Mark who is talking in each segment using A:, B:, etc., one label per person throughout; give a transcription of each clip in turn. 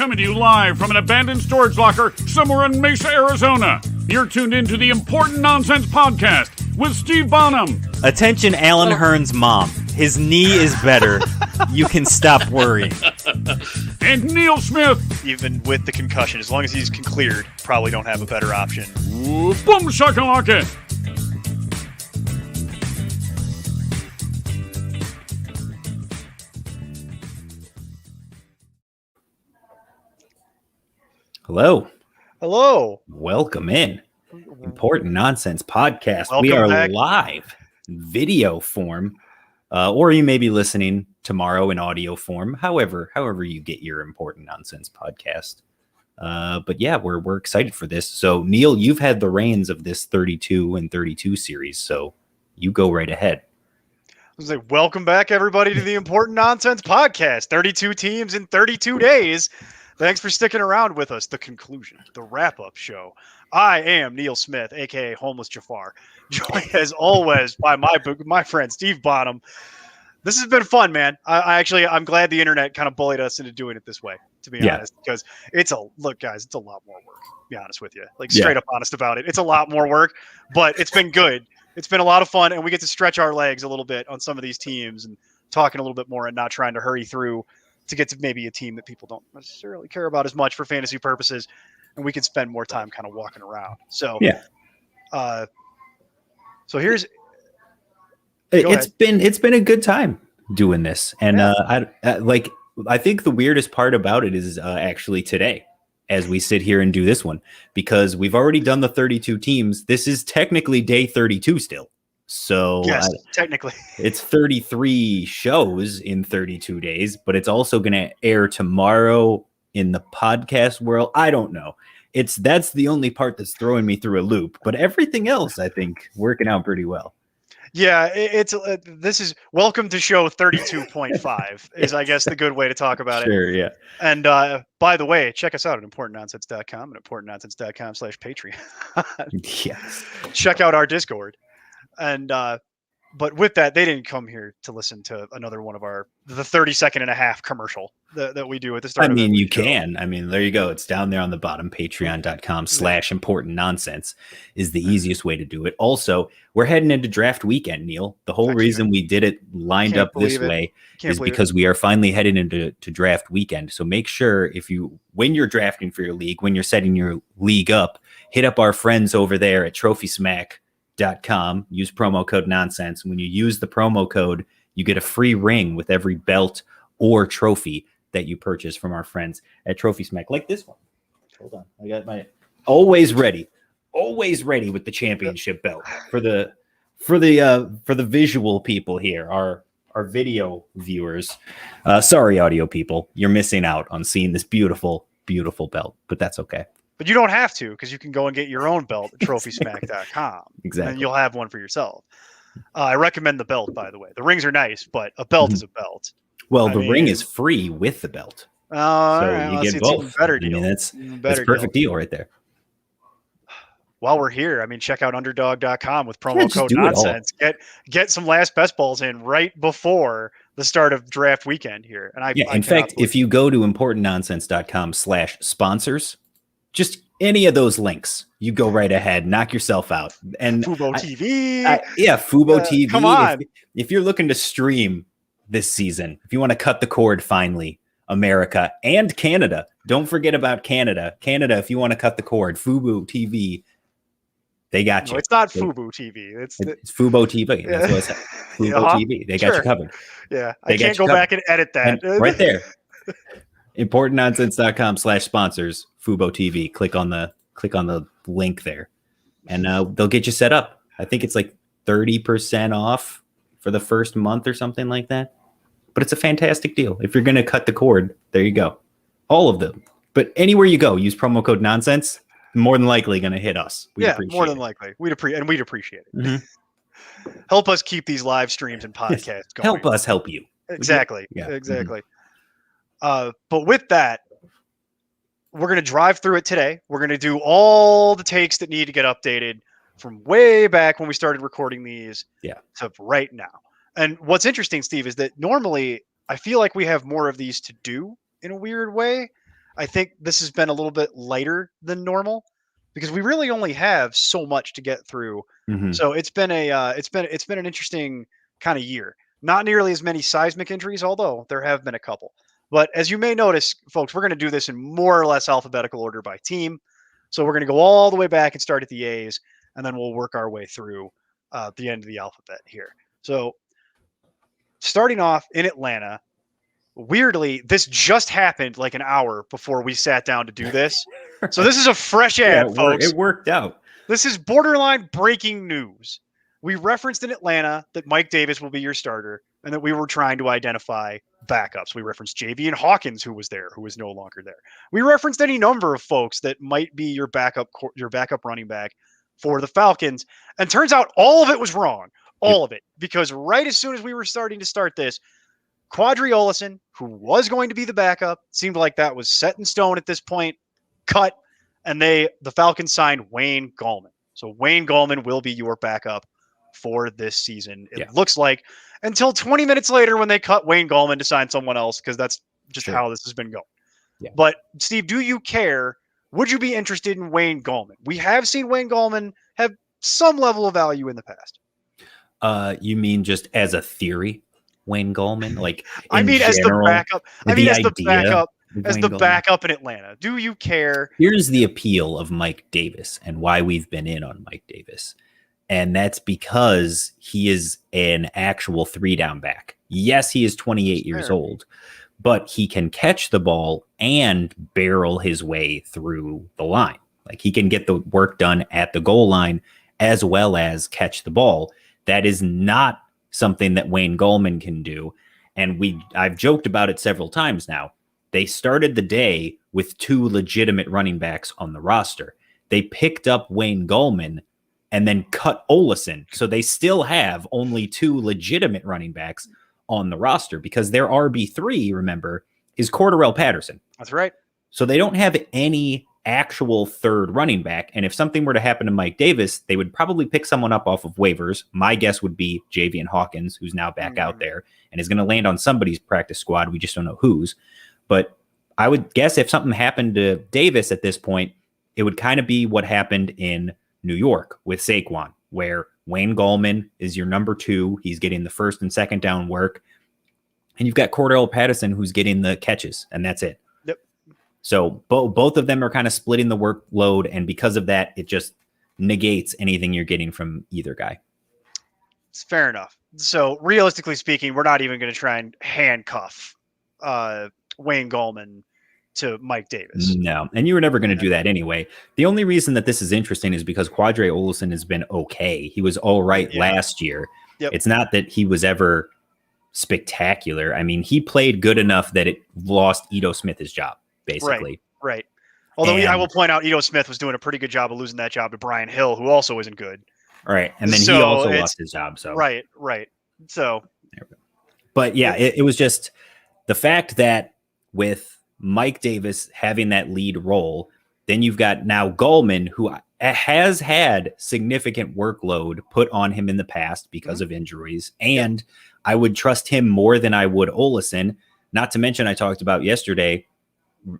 A: Coming to you live from an abandoned storage locker somewhere in Mesa, Arizona. You're tuned into the Important Nonsense Podcast with Steve Bonham.
B: Attention, Alan Hearn's mom. His knee is better. You can stop worrying.
A: And Neil Smith.
C: Even with the concussion, as long as he's cleared, probably don't have a better option.
A: Ooh, boom shakalaka.
B: Hello.
C: Hello.
B: Welcome in. Important Nonsense Podcast.
C: Welcome
B: we are
C: back.
B: live in video form, or you may be listening tomorrow in audio form. However you get your Important Nonsense Podcast. But yeah, we're excited for this. So Neil, you've had the reins of this 32 and 32 series, so you go right ahead.
C: I was like, welcome back, everybody, to the Important Nonsense Podcast. 32 teams in 32 days. Thanks for sticking around with us. The conclusion, the wrap-up show. I am Neil Smith, a.k.a. Homeless Jafar, joined as always by my friend Steve Bonham. This has been fun, man. I'm glad the internet kind of bullied us into doing it this way, to be honest, because look, guys, it's a lot more work, to be honest with you. Like, straight up honest about it. It's a lot more work, but it's been good. It's been a lot of fun, and we get to stretch our legs a little bit on some of these teams and talking a little bit more and not trying to hurry through to get to maybe a team that people don't necessarily care about as much for fantasy purposes, and we can spend more time kind of walking around. So, so here's.
B: It's been a good time doing this, and I think the weirdest part about it is actually today, as we sit here and do this one, because we've already done the 32 teams. This is technically day 32 still. So
C: yes, technically
B: it's 33 shows in 32 days, but it's also going to air tomorrow in the podcast world. I don't know. That's the only part that's throwing me through a loop, but everything else, I think, working out pretty well.
C: Yeah, this is welcome to show 32.5 is, I guess, the good way to talk about it.
B: Sure, yeah.
C: And by the way, check us out at importantnonsense.com and importantnonsense.com/Patreon.
B: Yes.
C: Check out our Discord. And but with that, they didn't come here to listen to another one of the 30-second and a half commercial that we do at the start.
B: I mean, you
C: show.
B: can. I mean, there you go. It's down there on the bottom. Patreon.com/importantnonsense is the easiest way to do it. Also, we're heading into draft weekend, Neil. The whole reason we did it lined up this way is because we are finally headed into draft weekend. So make sure when you're drafting for your league, when you're setting your league up, hit up our friends over there at TrophySmack.com. Use promo code nonsense. When you use the promo code, you get a free ring with every belt or trophy that you purchase from our friends at TrophySmack, like this one. Hold on, I got my always ready with the championship belt for the visual people here, our video viewers. Sorry, audio people, you're missing out on seeing this beautiful belt, but that's okay.
C: But you don't have to, because you can go and get your own belt at TrophySmack.com.
B: Exactly.
C: And you'll have one for yourself. I recommend the belt, by the way. The rings are nice, but a belt is a belt.
B: Well, the ring is free with the belt. So
C: right,
B: you get both.
C: It's better deal.
B: I mean, that's a perfect deal right there.
C: While we're here, I mean, check out underdog.com with promo code nonsense. Get some last best balls in right before the start of draft weekend here. And
B: in fact, if you go to importantnonsense.com/sponsors, just any of those links, you go right ahead, knock yourself out. And
C: Fubo TV.
B: Fubo TV.
C: Come on.
B: If you're looking to stream this season, if you want to cut the cord finally, America and Canada, don't forget about Canada. Canada, if you want to cut the cord, Fubo TV, they got you.
C: No, it's not Fubo TV. It's
B: Fubo TV. That's what I said. Fubo TV. They got you covered.
C: Yeah. I can't go back and edit that.
B: And right there. importantnonsense.com/sponsors, Fubo TV. Click on the link there, and they'll get you set up. I think it's like 30% off for the first month or something like that. But it's a fantastic deal. If you're going to cut the cord, there you go. All of them. But anywhere you go, use promo code nonsense. More than likely going to hit us.
C: More than likely. We'd appreciate it.
B: Mm-hmm.
C: Help us keep these live streams and podcasts going.
B: Help us help you.
C: Exactly.
B: Yeah.
C: Exactly. Mm-hmm. But with that, we're going to drive through it today. We're going to do all the takes that need to get updated from way back when we started recording these to right now. And what's interesting, Steve, is that normally I feel like we have more of these to do in a weird way. I think this has been a little bit lighter than normal because we really only have so much to get through.
B: Mm-hmm.
C: So it's been an interesting kind of year. Not nearly as many seismic injuries, although there have been a couple. But as you may notice, folks, we're going to do this in more or less alphabetical order by team. So we're going to go all the way back and start at the A's, and then we'll work our way through the end of the alphabet here. So starting off in Atlanta, weirdly, this just happened like an hour before we sat down to do this. So this is a fresh ad, folks.
B: It worked out.
C: This is borderline breaking news. We referenced in Atlanta that Mike Davis will be your starter and that we were trying to identify backups. We referenced Javian Hawkins, who was there, who is no longer there. We referenced any number of folks that might be your backup running back for the Falcons. And turns out all of it was wrong. All of it. Because right as soon as we were starting to start this, Quadri Olison, who was going to be the backup, seemed like that was set in stone at this point, cut, and the Falcons signed Wayne Gallman. So Wayne Gallman will be your backup for this season. It looks like, until 20 minutes later when they cut Wayne Gallman to sign someone else, because that's just how this has been going. Yeah. But Steve, do you care? Would you be interested in Wayne Gallman? We have seen Wayne Gallman have some level of value in the past.
B: You mean just as a theory, Wayne Gallman? Like,
C: I mean, as the backup. I mean, as the backup. As the
B: Gallman?
C: Backup in Atlanta. Do you care?
B: Here's the appeal of Mike Davis and why we've been in on Mike Davis. And that's because he is an actual 3-down back. Yes, he is 28 years old, but he can catch the ball and barrel his way through the line. Like, he can get the work done at the goal line as well as catch the ball. That is not something that Wayne Gallman can do. And I've joked about it several times now. They started the day with 2 legitimate running backs on the roster. They picked up Wayne Gallman and then cut Olison. So they still have only 2 legitimate running backs on the roster because their RB3, remember, is Cordarrelle Patterson.
C: That's right.
B: So they don't have any actual third running back. And if something were to happen to Mike Davis, they would probably pick someone up off of waivers. My guess would be Javian Hawkins, who's now back out there and is going to land on somebody's practice squad. We just don't know whose. But I would guess if something happened to Davis at this point, it would kind of be what happened in New York with Saquon, where Wayne Gallman is your number 2. He's getting the first and second down work. And you've got Cordarrelle Patterson, who's getting the catches, and that's it.
C: Yep.
B: So both of them are kind of splitting the workload, and because of that, it just negates anything you're getting from either guy.
C: It's fair enough. So realistically speaking, we're not even going to try and handcuff Wayne Gallman to Mike Davis.
B: No, and you were never going to do that anyway. The only reason that this is interesting is because Quadri Olison has been okay. He was all right last year. Yep. It's not that he was ever spectacular. I mean, he played good enough that it lost Ito Smith his job, basically.
C: Right. Although I will point out Ito Smith was doing a pretty good job of losing that job to Brian Hill, who also isn't good.
B: Right. And then he also lost his job. So
C: Right. So,
B: but yeah, it was just the fact that with Mike Davis having that lead role, then you've got now Gallman, who has had significant workload put on him in the past because of injuries. And I would trust him more than I would Olison. Not to mention, I talked about yesterday.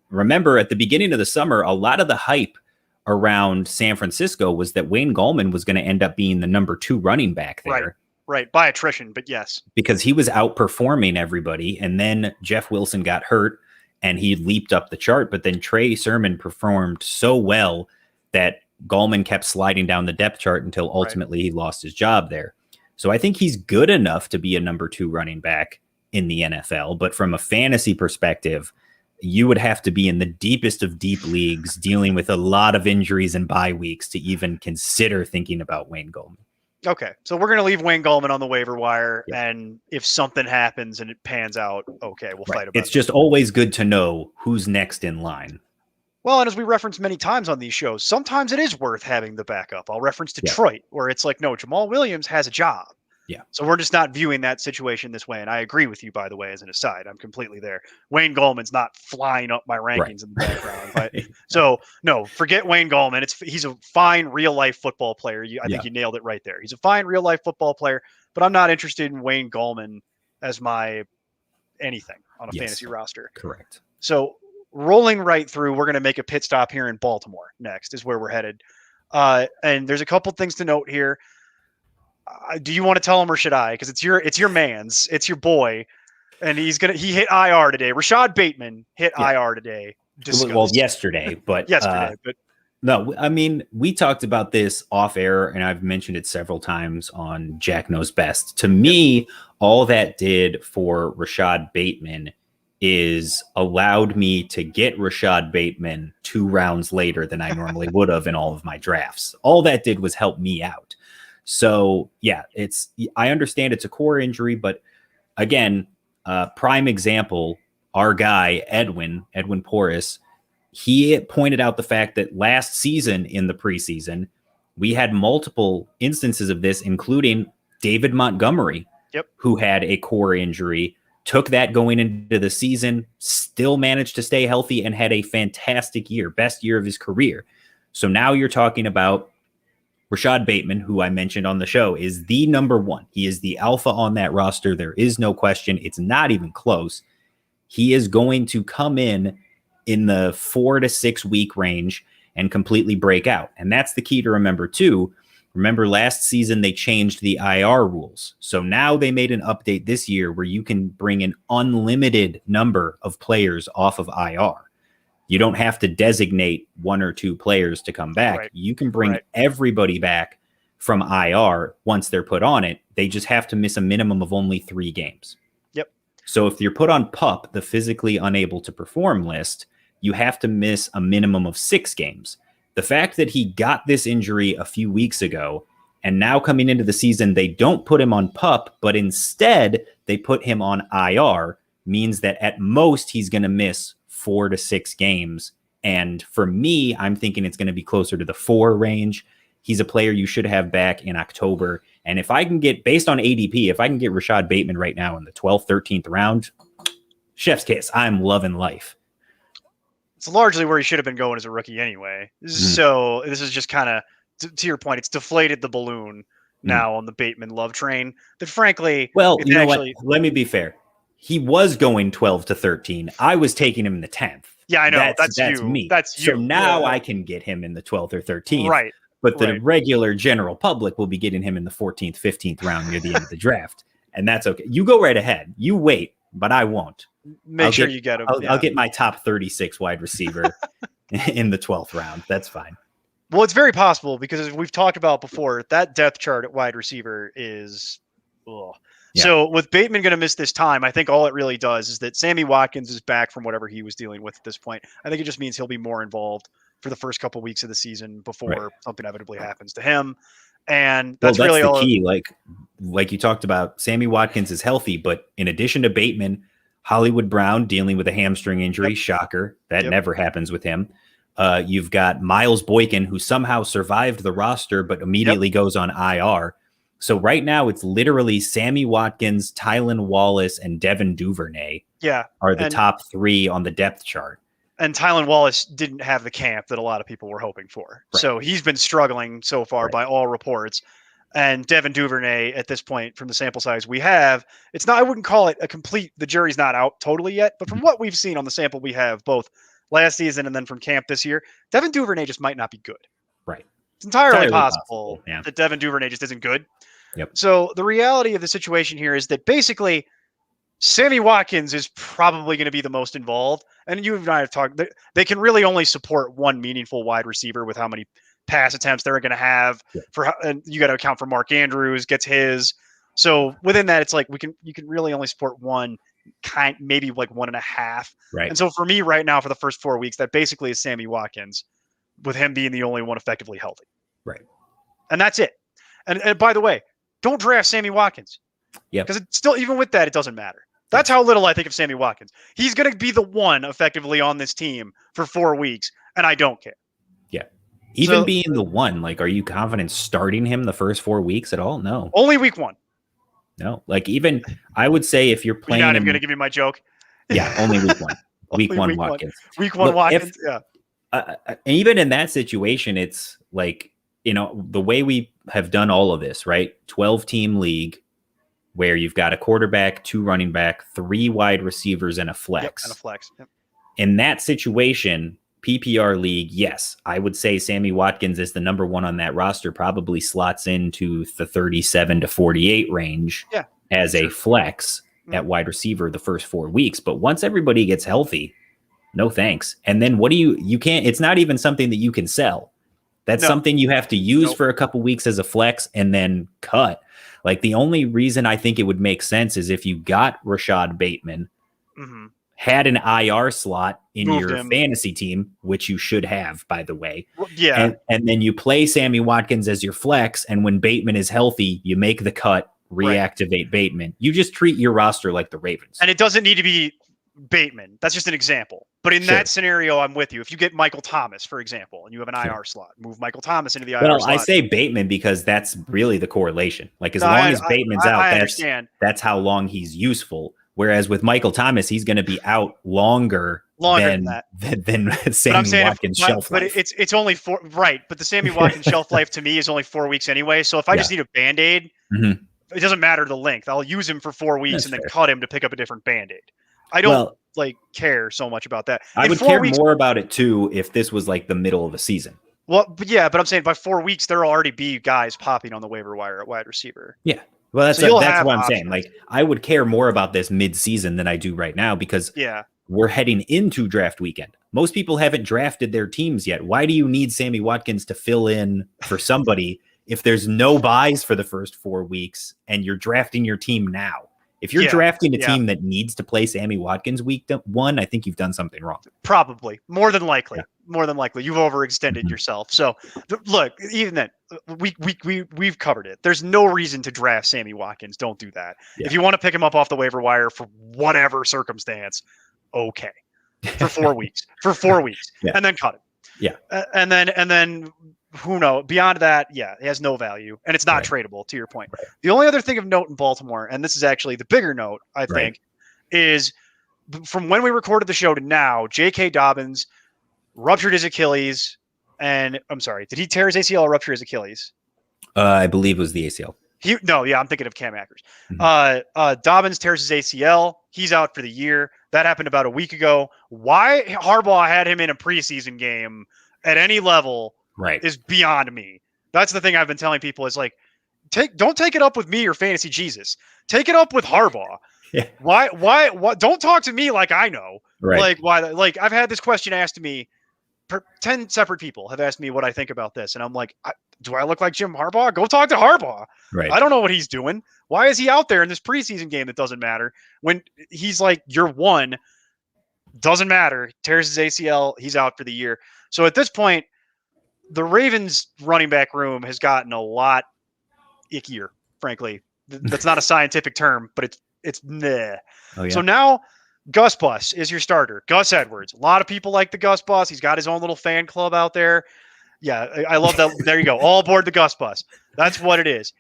B: Remember, at the beginning of the summer, a lot of the hype around San Francisco was that Wayne Gallman was going to end up being the number 2 running back there.
C: Right. By attrition, but yes.
B: Because he was outperforming everybody. And then Jeff Wilson got hurt and he leaped up the chart. But then Trey Sermon performed so well that Gallman kept sliding down the depth chart until ultimately he lost his job there. So I think he's good enough to be a number 2 running back in the NFL. But from a fantasy perspective, you would have to be in the deepest of deep leagues dealing with a lot of injuries and bye weeks to even consider thinking about Wayne Gallman.
C: Okay, so we're going to leave Wayne Gallman on the waiver wire, and if something happens and it pans out, okay, we'll fight about it.
B: It's just always good to know who's next in line.
C: Well, and as we referenced many times on these shows, sometimes it is worth having the backup. I'll reference Detroit, where it's like, no, Jamal Williams has a job.
B: Yeah. So
C: we're just not viewing that situation this way. And I agree with you, by the way, as an aside. I'm completely there. Wayne Gallman's not flying up my rankings in the background. But so, no, forget Wayne Gallman. He's a fine real-life football player. I think you nailed it right there. He's a fine real-life football player, but I'm not interested in Wayne Gallman as my anything on a fantasy roster.
B: Correct.
C: So rolling right through, we're going to make a pit stop here in Baltimore next is where we're headed. And there's a couple things to note here. Do you want to tell him or should I? Because it's your man's, it's your boy, and he hit IR today. Rashad Bateman hit IR today. Discussed.
B: Well, yesterday, but no, I mean, we talked about this off air, and I've mentioned it several times on Jack Knows Best. To me, all that did for Rashad Bateman is allowed me to get Rashad Bateman 2 rounds later than I normally would have in all of my drafts. All that did was help me out. So yeah, I understand it's a core injury, but again, prime example, our guy, Edwin Porras, he pointed out the fact that last season in the preseason, we had multiple instances of this, including David Montgomery, who had a core injury, took that going into the season, still managed to stay healthy and had a fantastic year, best year of his career. So now you're talking about Rashad Bateman, who I mentioned on the show, is the number one. He is the alpha on that roster. There is no question. It's not even close. He is going to come in the 4 to 6 week range and completely break out. And that's the key to remember too. Remember last season, they changed the IR rules. So now they made an update this year where you can bring an unlimited number of players off of IR. You don't have to designate 1 or 2 players to come back. Right. You can bring everybody back from IR once they're put on it. They just have to miss a minimum of only 3 games.
C: Yep.
B: So if you're put on PUP, the physically unable to perform list, you have to miss a minimum of 6 games. The fact that he got this injury a few weeks ago, and now coming into the season, they don't put him on PUP, but instead they put him on IR, means that at most he's going to miss 4 to 6 games. And for me, I'm thinking it's going to be closer to the 4 range. He's a player you should have back in October. And if I can get, based on ADP, if I can get Rashad Bateman right now in the 12th, 13th round, chef's kiss. I'm loving life.
C: It's largely where he should have been going as a rookie anyway. So this is just kind of, to your point, it's deflated the balloon now on the Bateman love train that frankly,
B: well, you know what? Let me be fair. He was going 12 to 13. I was taking him in the 10th.
C: Yeah, I know. That's you.
B: Me.
C: That's you.
B: So now I can get him in the 12th or 13th.
C: Right.
B: But the regular general public will be getting him in the 14th, 15th round near the end of the draft. And that's okay. You go right ahead. You wait, but I won't.
C: Make sure you get him.
B: I'll get my top 36 wide receiver in the 12th round. That's fine.
C: Well, it's very possible because as we've talked about before, that depth chart at wide receiver is So with Bateman going to miss this time, I think all it really does is that Sammy Watkins is back from whatever he was dealing with at this point. I think it just means he'll be more involved for the first couple of weeks of the season before something inevitably happens to him. And that's really
B: the key. Like you talked about, Sammy Watkins is healthy, but in addition to Bateman, Hollywood Brown dealing with a hamstring injury. Shocker. That never happens with him. You've got Miles Boykin, who somehow survived the roster, but immediately goes on IR. So right now it's literally Sammy Watkins, Tylan Wallace, and Devin Duvernay are the top 3 on the depth chart.
C: And Tylan Wallace didn't have the camp that a lot of people were hoping for. Right. So he's been struggling so far by all reports. And Devin Duvernay, at this point, from the sample size we have, it's not, I wouldn't call it a complete, the jury's not out totally yet, but from what we've seen on the sample we have, both last season and then from camp this year, Devin Duvernay just might not be good.
B: Right.
C: It's entirely possible that Devin Duvernay just isn't good.
B: Yep.
C: So the reality of the situation here is that basically Sammy Watkins is probably going to be the most involved. And you and I have talked, they can really only support one meaningful wide receiver with how many pass attempts they're going to have and you got to account for Mark Andrews gets his. So within that, it's like you can really only support one maybe like 1.5.
B: Right.
C: And so for me right now, for the first 4 weeks, that basically is Sammy Watkins with him being the only one effectively healthy.
B: Right.
C: And that's it. And by the way, don't draft Sammy Watkins.
B: Yeah.
C: Because it's still, even with that, it doesn't matter. That's how little I think of Sammy Watkins. He's going to be the one effectively on this team for 4 weeks, and I don't care.
B: Yeah. Even being the one, like, are you confident starting him the first 4 weeks at all? No.
C: Only week 1.
B: No. Like, even, I would say if you're playing.
C: You're not even going to give me my joke?
B: Yeah, only week 1. Week 1 Watkins.
C: Week 1 Watkins,
B: even in that situation, it's like, you know, the way we have done all of this, right? 12-team league where you've got a quarterback, 2 running back, 3 wide receivers, and a flex.
C: Yep, and a flex. Yep.
B: in that situation, PPR league, yes, I would say Sammy Watkins is the number one on that roster, probably slots into the 37 to 48 range as a flex at wide receiver the first 4 weeks. But once everybody gets healthy, no thanks. And then you can't, it's not even something that you can sell. That's something you have to use for a couple weeks as a flex and then cut. Like the only reason I think it would make sense is if you got Rashad Bateman, had an IR slot in your fantasy team, which you should have, by the way.
C: Yeah.
B: And then you play Sammy Watkins as your flex. And when Bateman is healthy, you make the cut, reactivate Bateman. You just treat your roster like the Ravens.
C: And it doesn't need to be Bateman. That's just an example. But in that scenario, I'm with you. If you get Michael Thomas, for example, and you have an IR slot, move Michael Thomas into the IR slot.
B: Well, I say Bateman because that's really the correlation. Like as long as Bateman's out, that's how long he's useful. Whereas with Michael Thomas, he's going to be out longer than Sammy Watkins' shelf life.
C: But it's only but the Sammy Watkins shelf life to me is only 4 weeks anyway. So if I just need a Band-Aid, it doesn't matter the length. I'll use him for 4 weeks and then cut him to pick up a different Band-Aid. I don't care so much about that.
B: I would care more about it too if this was like the middle of the season.
C: Well, but I'm saying by 4 weeks, there'll already be guys popping on the waiver wire at wide receiver.
B: Yeah. Well, that's what I'm saying. Like, I would care more about this mid-season than I do right now because we're heading into draft weekend. Most people haven't drafted their teams yet. Why do you need Sammy Watkins to fill in for somebody if there's no buys for the first 4 weeks and you're drafting your team now? If you're drafting a team that needs to play Sammy Watkins week 1, I think you've done something wrong.
C: Probably. More than likely. More than likely. You've overextended yourself. So, look, even then, we've covered it. There's no reason to draft Sammy Watkins. Don't do that. Yeah. If you want to pick him up off the waiver wire for whatever circumstance, okay. For 4 weeks. For 4 weeks. And then cut him.
B: Yeah.
C: And then who knows? Beyond that, it has no value, and it's not tradable, to your point. Right. The only other thing of note in Baltimore, and this is actually the bigger note, I think, is from when we recorded the show to now, J.K. Dobbins ruptured his Achilles, and I'm sorry, did he tear his ACL or rupture his Achilles?
B: I believe it was the ACL.
C: I'm thinking of Cam Akers. Dobbins tears his ACL. He's out for the year. That happened about a week ago. Why Harbaugh had him in a preseason game at any level is beyond me. That's the thing I've been telling people is like, don't take it up with me or Fantasy Jesus. Take it up with Harbaugh.
B: Yeah.
C: Why? Don't talk to me like I know.
B: Right.
C: Like why? Like I've had this question asked to me. 10 separate people have asked me what I think about this, and I'm like, do I look like Jim Harbaugh? Go talk to Harbaugh.
B: Right.
C: I don't know what he's doing. Why is he out there in this preseason game that doesn't matter when he's like year one? Doesn't matter. Tears his ACL. He's out for the year. So at this point, the Ravens running back room has gotten a lot ickier, frankly. That's not a scientific term, but it's meh.
B: Oh, yeah.
C: So now Gus Bus is your starter. Gus Edwards. A lot of people like the Gus Bus. He's got his own little fan club out there. Yeah, I love that. There you go. All aboard the Gus Bus. That's what it is.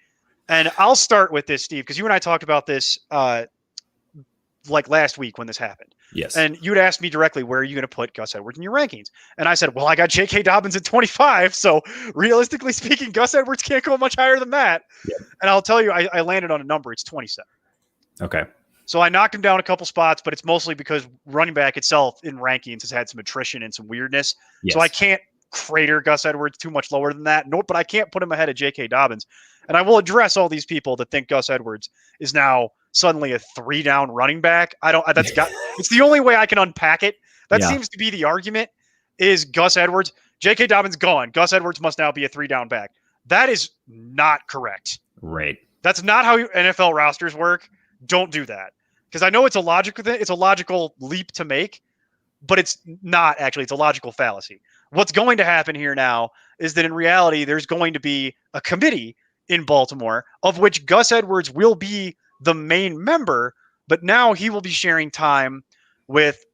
C: And I'll start with this, Steve, because you and I talked about this like last week when this happened.
B: Yes.
C: And you'd asked me directly, where are you going to put Gus Edwards in your rankings? And I said, well, I got J.K. Dobbins at 25. So realistically speaking, Gus Edwards can't go much higher than that. Yeah. And I'll tell you, I landed on a number. It's 27.
B: Okay.
C: So I knocked him down a couple spots, but it's mostly because running back itself in rankings has had some attrition and some weirdness. Yes. So I can't crater Gus Edwards too much lower than that. Nope, but I can't put him ahead of J.K. Dobbins. And I will address all these people that think Gus Edwards is now suddenly a 3-down running back. It's the only way I can unpack it. That seems to be the argument is Gus Edwards. J.K. Dobbins gone. Gus Edwards must now be a 3-down back. That is not correct.
B: Right.
C: That's not how NFL rosters work. Don't do that. Because I know it's a logical leap to make, but it's not actually. It's a logical fallacy. What's going to happen here now is that in reality, there's going to be a committee in Baltimore of which Gus Edwards will be the main member, but now he will be sharing time with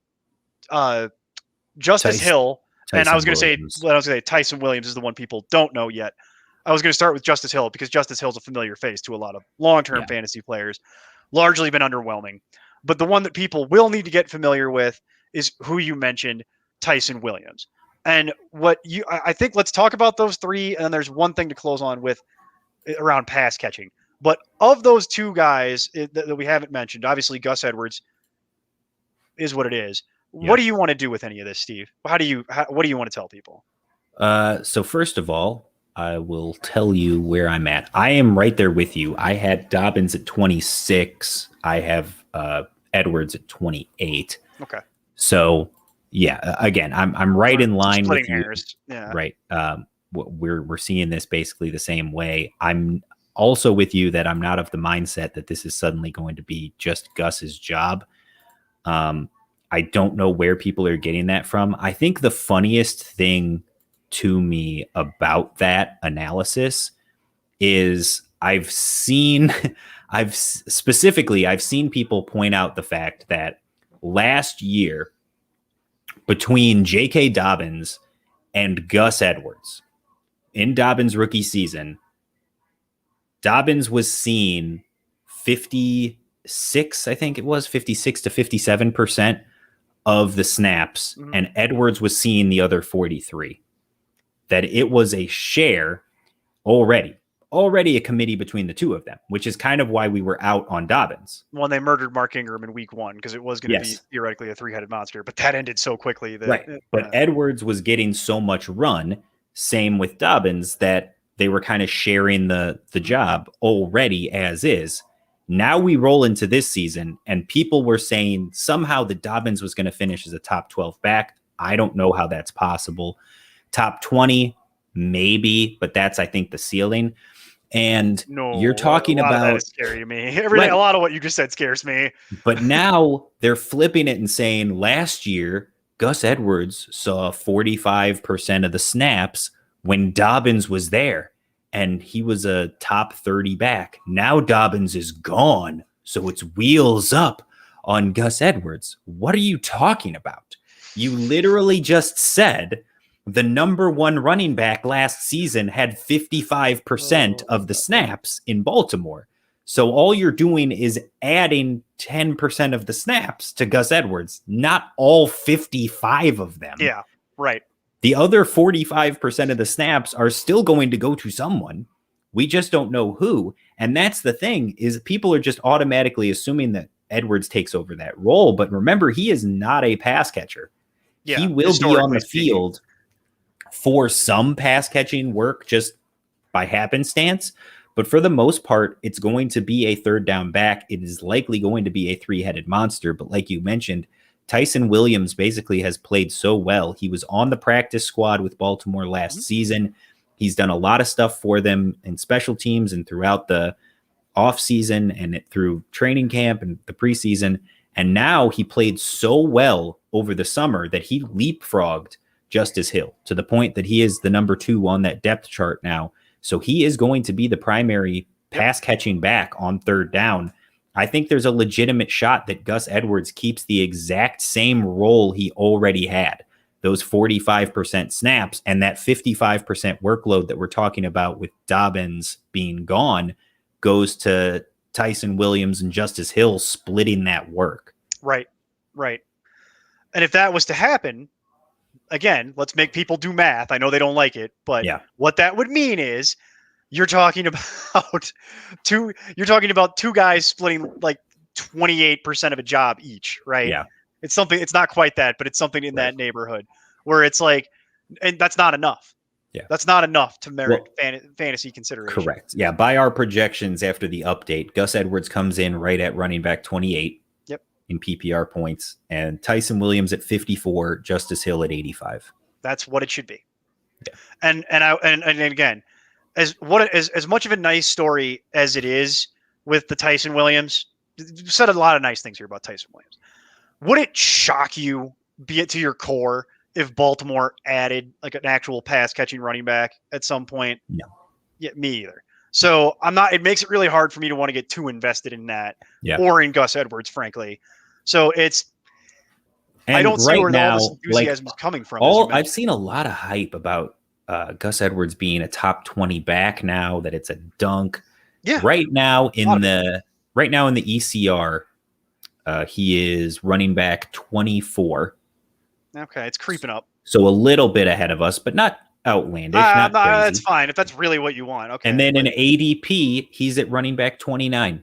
C: Justice Hill. And I was going to say Tyson Williams is the one people don't know yet. I was going to start with Justice Hill because Justice Hill's a familiar face to a lot of long-term fantasy players. Largely been underwhelming. But the one that people will need to get familiar with is who you mentioned, Tyson Williams. And I think let's talk about those three. And then there's one thing to close on with around pass catching. But of those two guys that we haven't mentioned, obviously Gus Edwards is what it is. What do you want to do with any of this, Steve? What do you want to tell people?
B: So first of all, I will tell you where I'm at. I am right there with you. I had Dobbins at 26. I have Edwards at 28.
C: Okay.
B: So yeah, again, I'm right in line with you.
C: Hairs. Yeah.
B: Right. We're seeing this basically the same way. I'm also with you that I'm not of the mindset that this is suddenly going to be just Gus's job. I don't know where people are getting that from. I think the funniest thing to me about that analysis is I've seen people point out the fact that last year between J.K. Dobbins and Gus Edwards in Dobbins' rookie season, Dobbins was seen 56 to 57% of the snaps, and Edwards was seeing the other 43. That it was a share already a committee between the two of them, which is kind of why we were out on Dobbins.
C: Well, they murdered Mark Ingram in week 1 because it was going to be theoretically a 3-headed monster, but that ended so quickly.
B: But Edwards was getting so much run, same with Dobbins, that they were kind of sharing the job already as is. Now we roll into this season, and people were saying somehow that Dobbins was going to finish as a top 12 back. I don't know how that's possible. Top 20, maybe, but that's, I think, the ceiling. And you're talking about
C: that is scary to me. A lot of what you just said scares me.
B: But now they're flipping it and saying last year, Gus Edwards saw 45% of the snaps when Dobbins was there. And he was a top 30 back. Now Dobbins is gone, so it's wheels up on Gus Edwards. What are you talking about? You literally just said the number one running back last season had 55% of the snaps in Baltimore. So all you're doing is adding 10% of the snaps to Gus Edwards, not all 55 of them.
C: Yeah, right.
B: The other 45% of the snaps are still going to go to someone. We just don't know who. And that's the thing, is people are just automatically assuming that Edwards takes over that role. But remember, he is not a pass catcher. Yeah, he will be on the field for some pass catching work just by happenstance. But for the most part, it's going to be a third down back. It is likely going to be a 3-headed monster. But like you mentioned, Tyson Williams basically has played so well. He was on the practice squad with Baltimore last season. He's done a lot of stuff for them in special teams and throughout the offseason and through training camp and the preseason. And now he played so well over the summer that he leapfrogged Justice Hill to the point that he is the number 2 on that depth chart now. So he is going to be the primary pass catching back on third down. I think there's a legitimate shot that Gus Edwards keeps the exact same role he already had, those 45% snaps, and that 55% workload that we're talking about with Dobbins being gone goes to Tyson Williams and Justice Hill splitting that work.
C: Right. And if that was to happen, again, let's make people do math. I know they don't like it, but what that would mean is you're talking about two guys splitting like 28% of a job each, right?
B: Yeah.
C: It's not quite that, but it's something in that neighborhood where it's like, and that's not enough.
B: Yeah.
C: That's not enough to merit fantasy consideration.
B: Correct. Yeah. By our projections after the update, Gus Edwards comes in right at running back 28 in PPR points, and Tyson Williams at 54, Justice Hill at 85.
C: That's what it should be. Yeah. And again, as much of a nice story as it is with the Tyson Williams, you said a lot of nice things here about Tyson Williams. Would it shock you, be it to your core, if Baltimore added like an actual pass catching running back at some point?
B: No.
C: Yeah, me either. So it makes it really hard for me to want to get too invested in that or in Gus Edwards, frankly. So I don't see where all this enthusiasm is coming from.
B: I've seen a lot of hype about Gus Edwards being a top 20 back now, that it's a dunk.
C: Yeah.
B: Right now in the ECR, he is running back 24.
C: Okay, it's creeping up.
B: So a little bit ahead of us, but not outlandish. Not crazy.
C: That's fine if that's really what you want. Okay.
B: And then in ADP, he's at running back 29.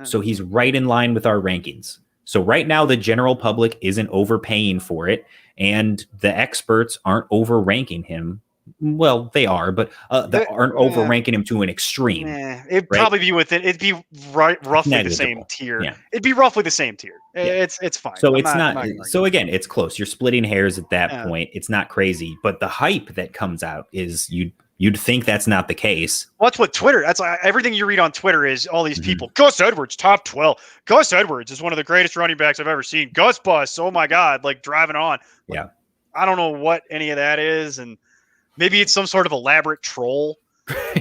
B: So he's right in line with our rankings. So right now, the general public isn't overpaying for it, and the experts aren't overranking him. Well, they are, but they aren't overranking him to an extreme.
C: It'd probably be within. It'd be roughly the same tier.
B: Yeah.
C: It'd be roughly the same tier. Yeah. It's fine.
B: So it's not. So again, it's close. You're splitting hairs at that point. It's not crazy, but the hype that comes out is you'd think that's not the case.
C: Well, that's what Twitter. That's everything you read on Twitter is all these people. Gus Edwards, top 12. Gus Edwards is one of the greatest running backs I've ever seen. Gus Bus. Oh my God! Like driving on.
B: Yeah.
C: I don't know what any of that is, and maybe it's some sort of elaborate troll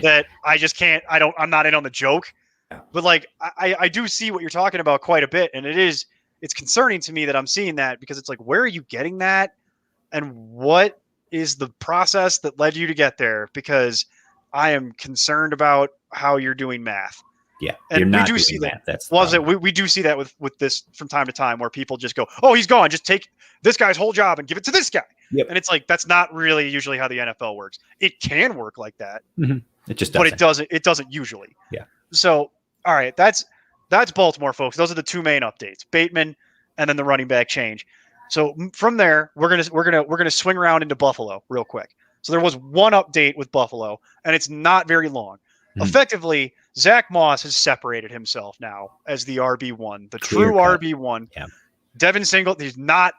C: that I just can't. I'm not in on the joke. But like I do see what you're talking about quite a bit, and it's concerning to me that I'm seeing that because it's like, where are you getting that, and what is the process that led you to get there? Because I am concerned about how you're doing math.
B: Yeah,
C: and we do see that. We do see that with this from time to time, where people just go, "Oh, he's gone. Just take this guy's whole job and give it to this guy."
B: Yep.
C: And it's like that's not really usually how the NFL works. It can work like that,
B: It just doesn't.
C: But it doesn't. It doesn't usually.
B: Yeah.
C: So, all right, that's Baltimore, folks. Those are the two main updates: Bateman and then the running back change. So from there, we're gonna swing around into Buffalo real quick. So there was one update with Buffalo, and it's not very long. Effectively, Zack Moss has separated himself now as the RB1, the true RB1.
B: Yeah.
C: Devin Singletary, it's not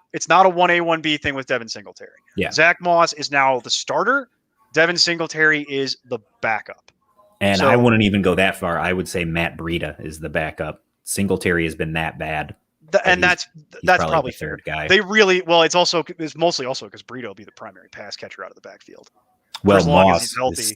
C: a 1A, 1B thing with Devin Singletary.
B: Yeah.
C: Zack Moss is now the starter. Devin Singletary is the backup.
B: And I wouldn't even go that far. I would say Matt Breida is the backup. Singletary has been that bad.
C: That's probably
B: the third guy.
C: It's mostly also because Breida will be the primary pass catcher out of the backfield.
B: Well, Moss is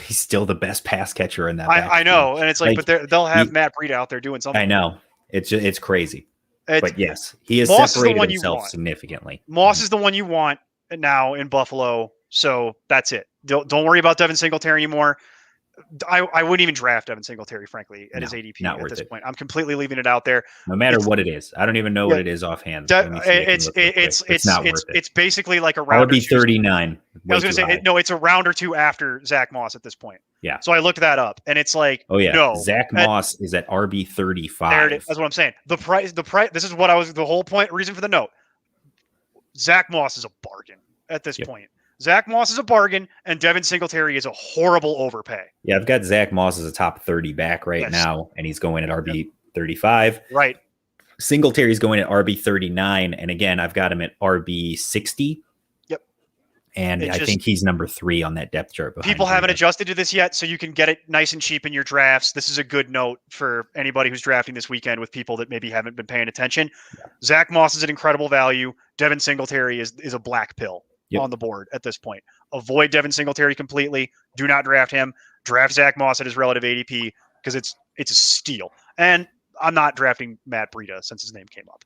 B: he's still the best pass catcher in that.
C: I know, and it's like but they'll have Matt Breida out there doing something.
B: I know, it's crazy. But yes, he has separated himself significantly.
C: Moss is the one you want now in Buffalo, so that's it. Don't worry about Devin Singletary anymore. I wouldn't even draft Devin Singletary, frankly, at his ADP at this point. I'm completely leaving it out there.
B: No matter what it is, I don't even know what it is offhand.
C: It's not worth it. It's basically like a round.
B: RB 39.
C: I was going to say no. It's a round or two after Zack Moss at this point.
B: Yeah.
C: So I looked that up, and it's like,
B: no, Zack Moss is at RB 35.
C: There it is. That's what I'm saying. The price. This is what the whole reason for the note. Zack Moss is a bargain at this point. Zack Moss is a bargain, and Devin Singletary is a horrible overpay.
B: Yeah, I've got Zack Moss as a top 30 back right now, and he's going at RB 35.
C: Right.
B: Singletary's going at RB 39, and again, I've got him at RB 60.
C: Yep.
B: And I think he's number 3 on that depth chart.
C: People haven't adjusted to this yet, so you can get it nice and cheap in your drafts. This is a good note for anybody who's drafting this weekend with people that maybe haven't been paying attention. Yeah. Zack Moss is an incredible value. Devin Singletary is a black pill. On the board at this point. Avoid Devin Singletary completely. Do not draft him. Draft Zack Moss at his relative ADP because it's a steal. And I'm not drafting Matt Breida since his name came up.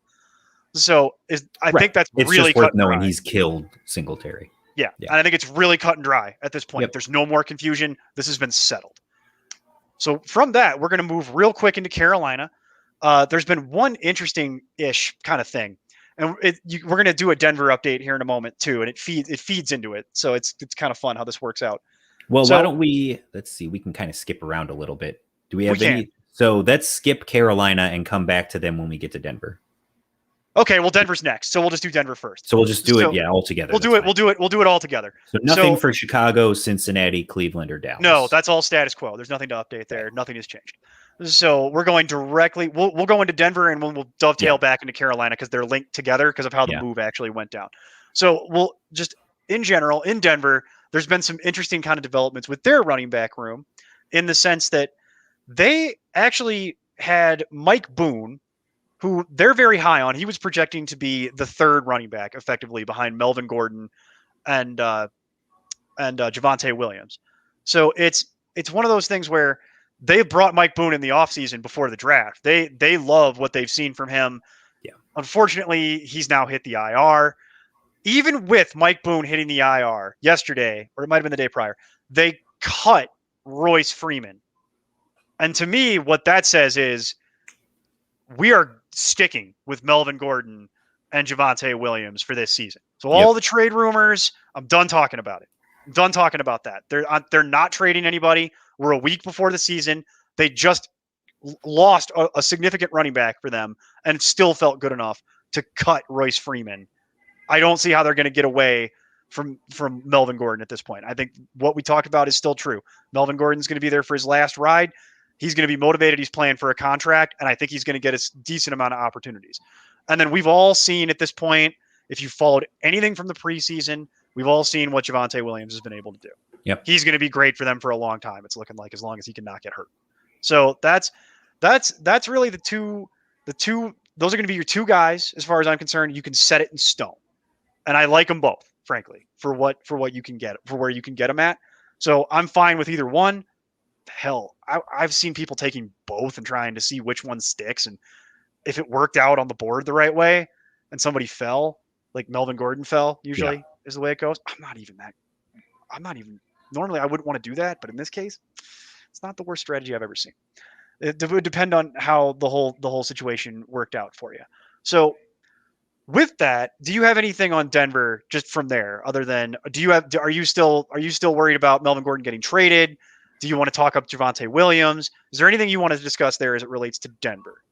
C: So I think that's
B: it's
C: really
B: just worth knowing he's killed Singletary.
C: Yeah. And I think it's really cut and dry at this point. There's no more confusion. This has been settled. So from that, we're going to move real quick into Carolina. There's been one interesting-ish kind of thing. And we're going to do a Denver update here in a moment too, and it feeds into it. So it's kind of fun how this works out.
B: Well, why don't let's see, we can kind of skip around a little bit. Do we have any? So let's skip Carolina and come back to them when we get to Denver.
C: Okay, well, Denver's next, so we'll just do Denver first.
B: So we'll just do it, all together.
C: We'll do it all together.
B: So nothing for Chicago, Cincinnati, Cleveland, or Dallas.
C: No, that's all status quo. There's nothing to update there. Nothing has changed. So we're going directly. We'll go into Denver and we'll dovetail back into Carolina because they're linked together because of how the move actually went down. So we'll just in general in Denver, there's been some interesting kind of developments with their running back room, in the sense that they actually had Mike Boone, who they're very high on. He was projecting to be the third running back, effectively behind Melvin Gordon and Javonte Williams. So it's one of those things where they brought Mike Boone in the offseason before the draft. They love what they've seen from him. Yeah. Unfortunately, he's now hit the IR. Even with Mike Boone hitting the IR yesterday, or it might have been the day prior, they cut Royce Freeman. And to me, what that says is we are sticking with Melvin Gordon and Javonte Williams for this season. So all the trade rumors, I'm done talking about it. I'm done talking about that. They're not trading anybody. We're a week before the season. They just lost a significant running back for them and still felt good enough to cut Royce Freeman. I don't see how they're going to get away from Melvin Gordon at this point. I think what we talked about is still true. Melvin Gordon's going to be there for his last ride. He's going to be motivated. He's playing for a contract, and I think he's going to get a decent amount of opportunities. And then we've all seen at this point, if you followed anything from the preseason, we've all seen what Javonte Williams has been able to do.
B: Yep.
C: He's going to be great for them for a long time. It's looking like, as long as he can not get hurt. So that's really the two, those are going to be your two guys. As far as I'm concerned, you can set it in stone. And I like them both, frankly, for what you can get, for where you can get them at. So I'm fine with either one. Hell, I've seen people taking both and trying to see which one sticks. And if it worked out on the board the right way and somebody fell, like Melvin Gordon fell, usually is the way it goes. I'm not even normally I wouldn't want to do that. But in this case, it's not the worst strategy I've ever seen. It would depend on how the whole situation worked out for you. So with that, do you have anything on Denver just from there other than are you still worried about Melvin Gordon getting traded? Do you want to talk up Javonte Williams? Is there anything you want to discuss there as it relates to Denver?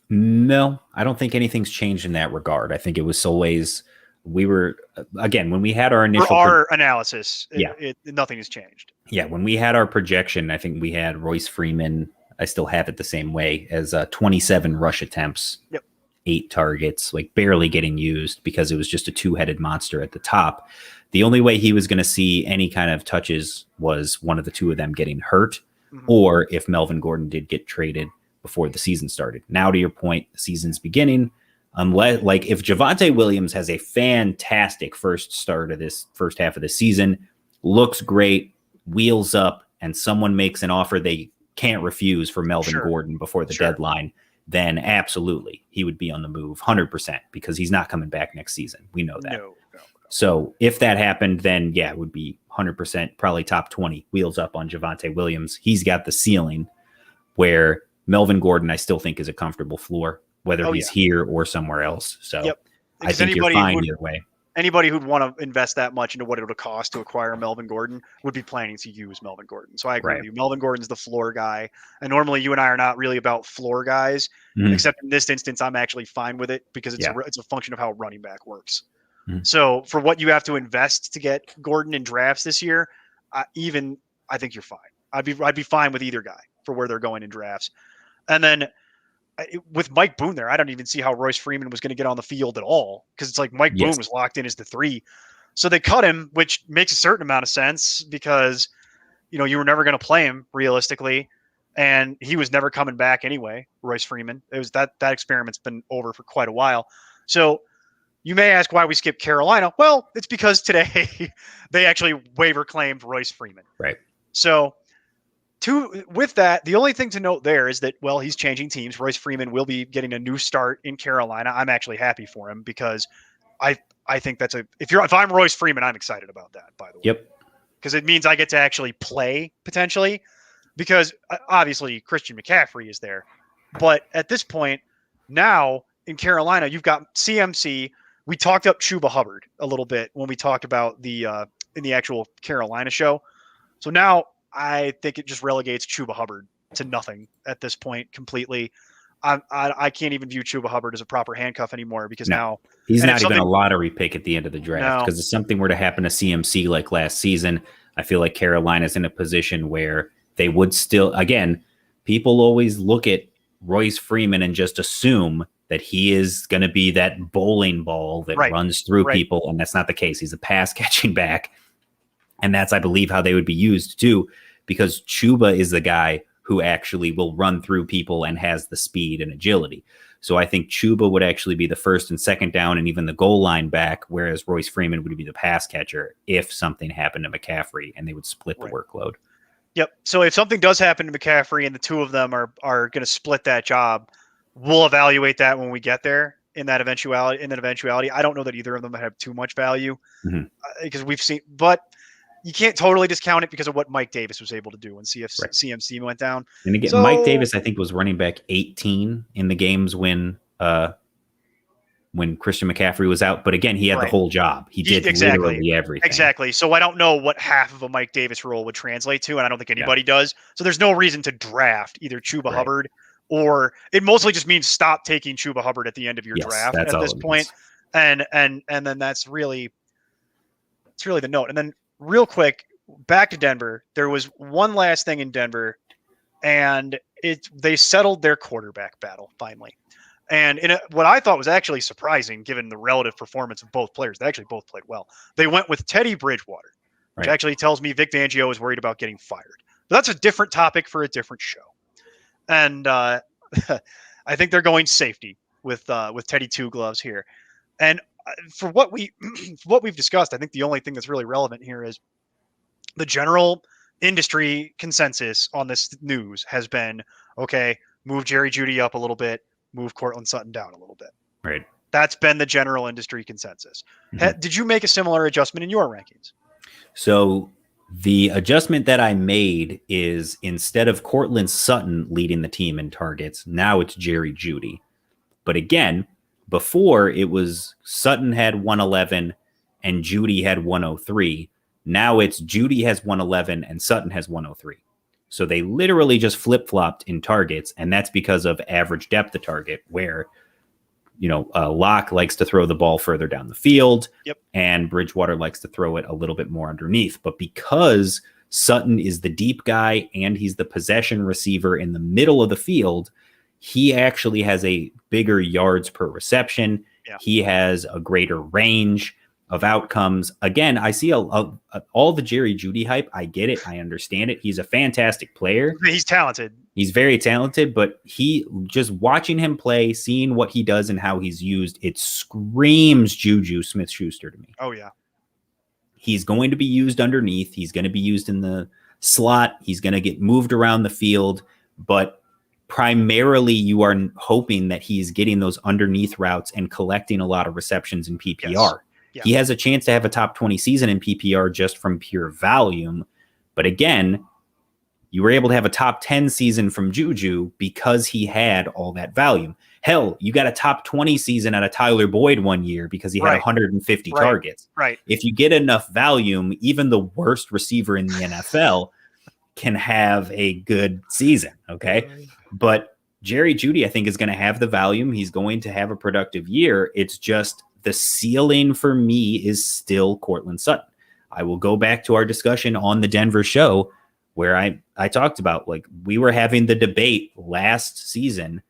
B: No, I don't think anything's changed in that regard. I think it was always, when we had our initial
C: analysis, nothing has changed.
B: Yeah, when we had our projection, I think we had Royce Freeman, I still have it the same way, as 27 rush attempts, 8 targets, like barely getting used because it was just a two-headed monster at the top. The only way he was going to see any kind of touches was one of the two of them getting hurt, or if Melvin Gordon did get traded before the season started. Now, to your point, the season's beginning. Unless, like, if Javonte Williams has a fantastic first start of this first half of the season, looks great, wheels up, and someone makes an offer they can't refuse for Melvin Gordon before the deadline, then absolutely he would be on the move 100% because he's not coming back next season. We know that. No. So if that happened, then it would be 100%, probably top 20 wheels up on Javonte Williams. He's got the ceiling where Melvin Gordon, I still think, is a comfortable floor, whether he's here or somewhere else. So I think you're fine either way.
C: Anybody who'd want to invest that much into what it would cost to acquire Melvin Gordon would be planning to use Melvin Gordon. So I agree with you. Melvin Gordon's the floor guy. And normally you and I are not really about floor guys, except in this instance, I'm actually fine with it because it's a function of how running back works. So for what you have to invest to get Gordon in drafts this year, I think you're fine. I'd be fine with either guy for where they're going in drafts. And then with Mike Boone there, I don't even see how Royce Freeman was going to get on the field at all because it's like Mike Boone was locked in as the 3. So they cut him, which makes a certain amount of sense because, you were never going to play him realistically. And he was never coming back anyway, Royce Freeman. It was that experiment's been over for quite a while. So you may ask why we skipped Carolina. Well, it's because today they actually waiver claimed Royce Freeman.
B: Right.
C: So with that, the only thing to note there is that, he's changing teams. Royce Freeman will be getting a new start in Carolina. I'm actually happy for him because I think if I'm Royce Freeman, I'm excited about that, by the way.
B: Yep.
C: Because it means I get to actually play potentially because obviously Christian McCaffrey is there. But at this point now in Carolina, you've got CMC. We talked up Chuba Hubbard a little bit when we talked about in the actual Carolina show. So now I think it just relegates Chuba Hubbard to nothing at this point completely. I can't even view Chuba Hubbard as a proper handcuff anymore because now
B: he's not even a lottery pick at the end of the draft because if something were to happen to CMC like last season, I feel like Carolina's in a position where they would still, again, people always look at Royce Freeman and just assume that he is going to be that bowling ball that runs through people, and that's not the case. He's a pass-catching back, and that's, I believe, how they would be used too, because Chuba is the guy who actually will run through people and has the speed and agility. So I think Chuba would actually be the first and second down and even the goal line back, whereas Royce Freeman would be the pass catcher if something happened to McCaffrey, and they would split the workload.
C: Yep. So if something does happen to McCaffrey and the two of them are going to split that job, we'll evaluate that when we get there in that eventuality. I don't know that either of them have too much value because we've seen, but you can't totally discount it because of what Mike Davis was able to do when CMC went down.
B: And again, Mike Davis, I think, was running back 18 in the games when Christian McCaffrey was out. But again, he had the whole job. He did literally everything.
C: Exactly. So I don't know what half of a Mike Davis role would translate to, and I don't think anybody does. So there's no reason to draft either Chuba Hubbard or it mostly just means stop taking Chuba Hubbard at the end of your draft at this point. And then that's really, it's really the note. And then real quick, back to Denver. There was one last thing in Denver, and they settled their quarterback battle finally. And what I thought was actually surprising, given the relative performance of both players, they actually both played well. They went with Teddy Bridgewater, which actually tells me Vic Fangio is worried about getting fired. But that's a different topic for a different show. And I think they're going safety with Teddy Two Gloves here. And for what we've discussed, I think the only thing that's really relevant here is the general industry consensus on this news has been, okay, move Jerry Jeudy up a little bit, move Courtland Sutton down a little bit.
B: Right.
C: That's been the general industry consensus. Mm-hmm. Did you make a similar adjustment in your rankings?
B: So the adjustment that I made is instead of Courtland Sutton leading the team in targets, now it's Jerry Jeudy. But again, before it was Sutton had 111 and Jeudy had 103. Now it's Jeudy has 111 and Sutton has 103. So they literally just flip-flopped in targets, and that's because of average depth of target, where, Locke likes to throw the ball further down the field, and Bridgewater likes to throw it a little bit more underneath. But because Sutton is the deep guy and he's the possession receiver in the middle of the field, he actually has a bigger yards per reception. Yeah. He has a greater range of outcomes. Again, I see all the Jerry Jeudy hype. I get it. I understand it. He's a fantastic player.
C: He's talented.
B: He's very talented, but just watching him play, seeing what he does and how he's used, it screams Juju Smith-Schuster to me.
C: Oh, yeah.
B: He's going to be used underneath. He's going to be used in the slot. He's going to get moved around the field, but primarily you are hoping that he's getting those underneath routes and collecting a lot of receptions in PPR. Yes. Yeah. He has a chance to have a top 20 season in PPR just from pure volume. But again, you were able to have a top 10 season from Juju because he had all that volume. Hell, you got a top 20 season out of Tyler Boyd one year because he had 150 targets.
C: Right.
B: If you get enough volume, even the worst receiver in the NFL can have a good season. Okay. But Jerry Jeudy, I think, is going to have the volume. He's going to have a productive year. It's just the ceiling for me is still Courtland Sutton. I will go back to our discussion on the Denver show where I talked about, like, we were having the debate last season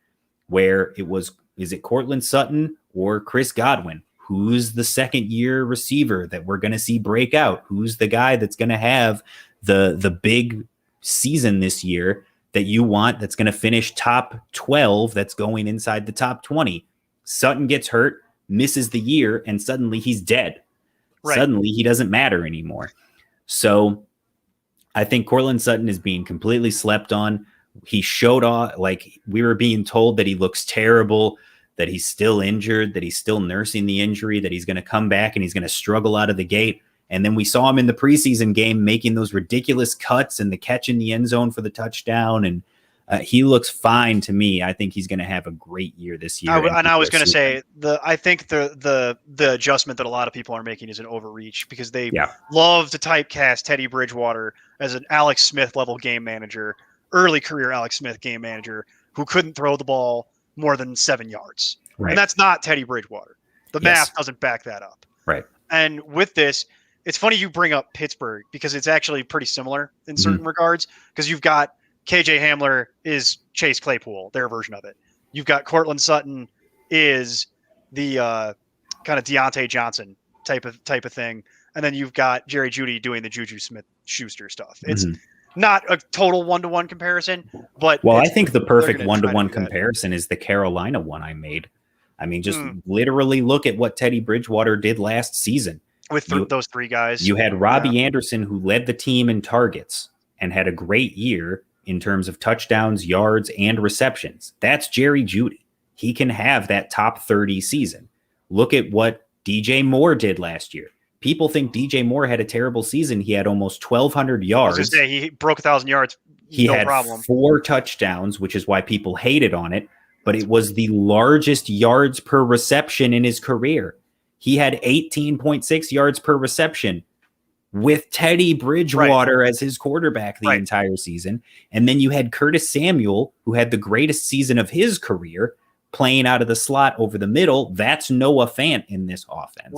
B: where it was, is it Courtland Sutton or Chris Godwin? Who's the second year receiver that we're going to see break out? Who's the guy that's going to have the big season this year that you want, that's going to finish top 12, that's going inside the top 20? Sutton gets hurt, misses the year, and suddenly he's dead. Right. Suddenly he doesn't matter anymore. So I think Courtland Sutton is being completely slept on. He showed off, like, we were being told that he looks terrible, that he's still injured, that he's still nursing the injury, that he's going to come back and he's going to struggle out of the gate. And then we saw him in the preseason game making those ridiculous cuts and the catch in the end zone for the touchdown. And he looks fine to me. I think he's going to have a great year this year.
C: I was going to say, I think the adjustment that a lot of people are making is an overreach because they love to typecast Teddy Bridgewater as an Alex Smith level game manager, early career Alex Smith game manager who couldn't throw the ball more than 7 yards. Right. And that's not Teddy Bridgewater. The math doesn't back that up.
B: Right.
C: And with this, it's funny you bring up Pittsburgh because it's actually pretty similar in certain regards, because you've got KJ Hamler is Chase Claypool, their version of it. You've got Courtland Sutton is the kind of Deontay Johnson type of thing. And then you've got Jerry Jeudy doing the Juju Smith-Schuster stuff. It's not a total one-to-one comparison, but
B: I think the perfect one-to-one comparison is the Carolina one I made. I mean, just literally look at what Teddy Bridgewater did last season.
C: With those three guys.
B: You had Robbie Anderson, who led the team in targets and had a great year in terms of touchdowns, yards, and receptions. That's Jerry Jeudy. He can have that top 30 season. Look at what DJ Moore did last year. People think DJ Moore had a terrible season. He had almost 1,200 yards.
C: I was going to say, he broke 1,000 yards.
B: He had 4 touchdowns, which is why people hated on it. But it was the largest yards per reception in his career. He had 18.6 yards per reception with Teddy Bridgewater as his quarterback the entire season. And then you had Curtis Samuel, who had the greatest season of his career, playing out of the slot over the middle. That's Noah Fant in this offense.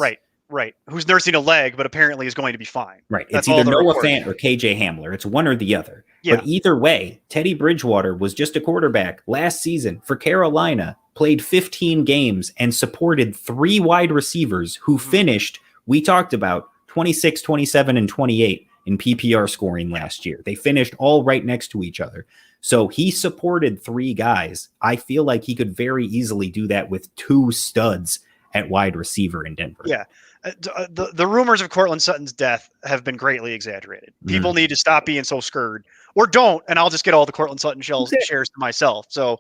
C: Right. Who's nursing a leg, but apparently is going to be fine.
B: Right. It's either Noah Fant or KJ Hamler. It's one or the other. Yeah. But either way, Teddy Bridgewater was just a quarterback last season for Carolina, played 15 games, and supported 3 wide receivers who finished, we talked about, 26, 27, and 28 in PPR scoring last year. They finished all right next to each other. So he supported 3 guys. I feel like he could very easily do that with 2 studs at wide receiver in Denver.
C: Yeah. The rumors of Courtland Sutton's death have been greatly exaggerated. People need to stop being so scared, or don't, and I'll just get all the Courtland Sutton shares to myself. So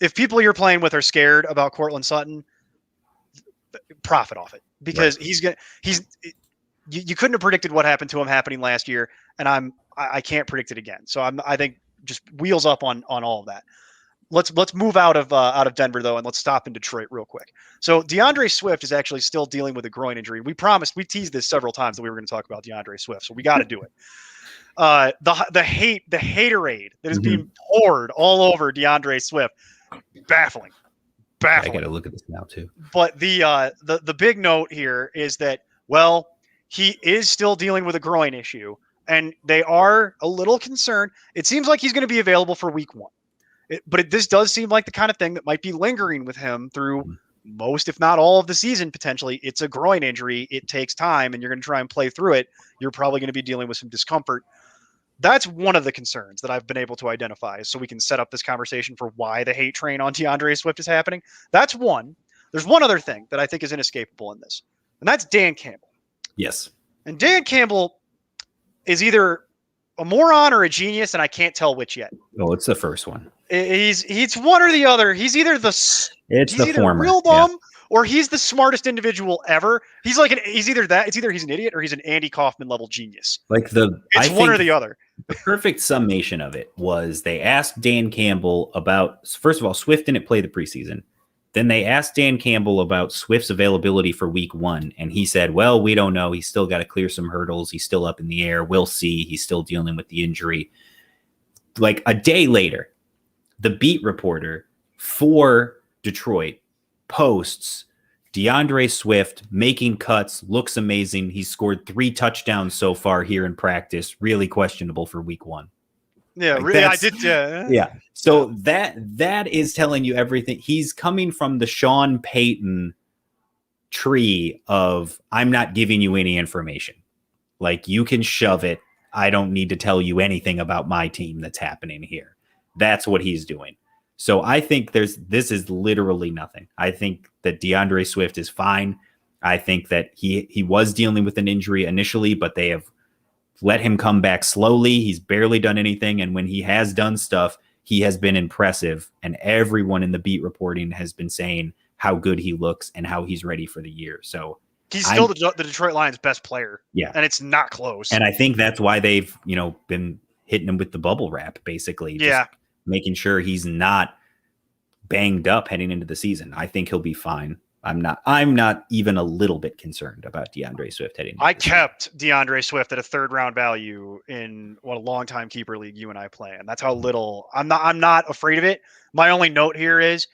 C: if people you're playing with are scared about Courtland Sutton, profit off it, because you couldn't have predicted what happened to him happening last year, and I can't predict it again. So I think just wheels up on all of that. Let's move out of Denver though, and let's stop in Detroit real quick. So Deandre Swift is actually still dealing with a groin injury. We teased this several times that we were going to talk about Deandre Swift, so we got to do it. The haterade that is being poured all over Deandre Swift, baffling.
B: I got to look at this now too.
C: But the big note here is that, well, he is still dealing with a groin issue, and they are a little concerned. It seems like he's going to be available for week 1. This does seem like the kind of thing that might be lingering with him through most, if not all, of the season, potentially. It's a groin injury. It takes time, and you're going to try and play through it. You're probably going to be dealing with some discomfort. That's one of the concerns that I've been able to identify, so we can set up this conversation for why the hate train on DeAndre Swift is happening. That's one. There's one other thing that I think is inescapable in this, and that's Dan Campbell.
B: Yes.
C: And Dan Campbell is either a moron or a genius, and I can't tell which yet.
B: Oh, it's the first one.
C: He's one or the other. He's either
B: former.
C: Real dumb, or he's the smartest individual ever. He's either that. It's either he's an idiot or he's an Andy Kaufman level genius. It's one or the other.
B: The perfect summation of it was they asked Dan Campbell about, first of all, Swift didn't play the preseason. Then they asked Dan Campbell about Swift's availability for week 1. And he said, well, we don't know. He's still got to clear some hurdles. He's still up in the air. We'll see. He's still dealing with the injury. Like a day later, the beat reporter for Detroit posts DeAndre Swift making cuts, looks amazing. He's scored 3 touchdowns so far here in practice. Really questionable for week 1.
C: Yeah, like really, I did.
B: Yeah. So that is telling you everything. He's coming from the Sean Payton tree of, I'm not giving you any information. Like, you can shove it. I don't need to tell you anything about my team that's happening here. That's what he's doing. So I think this is literally nothing. I think that DeAndre Swift is fine. I think that he was dealing with an injury initially, but they have let him come back slowly. He's barely done anything. And when he has done stuff, he has been impressive. And everyone in the beat reporting has been saying how good he looks and how he's ready for the year. So
C: he's still the Detroit Lions' best player.
B: Yeah.
C: And it's not close.
B: And I think that's why they've, been hitting him with the bubble wrap, basically.
C: Yeah.
B: Just making sure he's not banged up heading into the season. I think he'll be fine. I'm not even a little bit concerned about DeAndre Swift heading.
C: I kept DeAndre Swift at a 3rd round value in a long-time keeper league you and I play, and that's how little I'm not afraid of it. My only note here is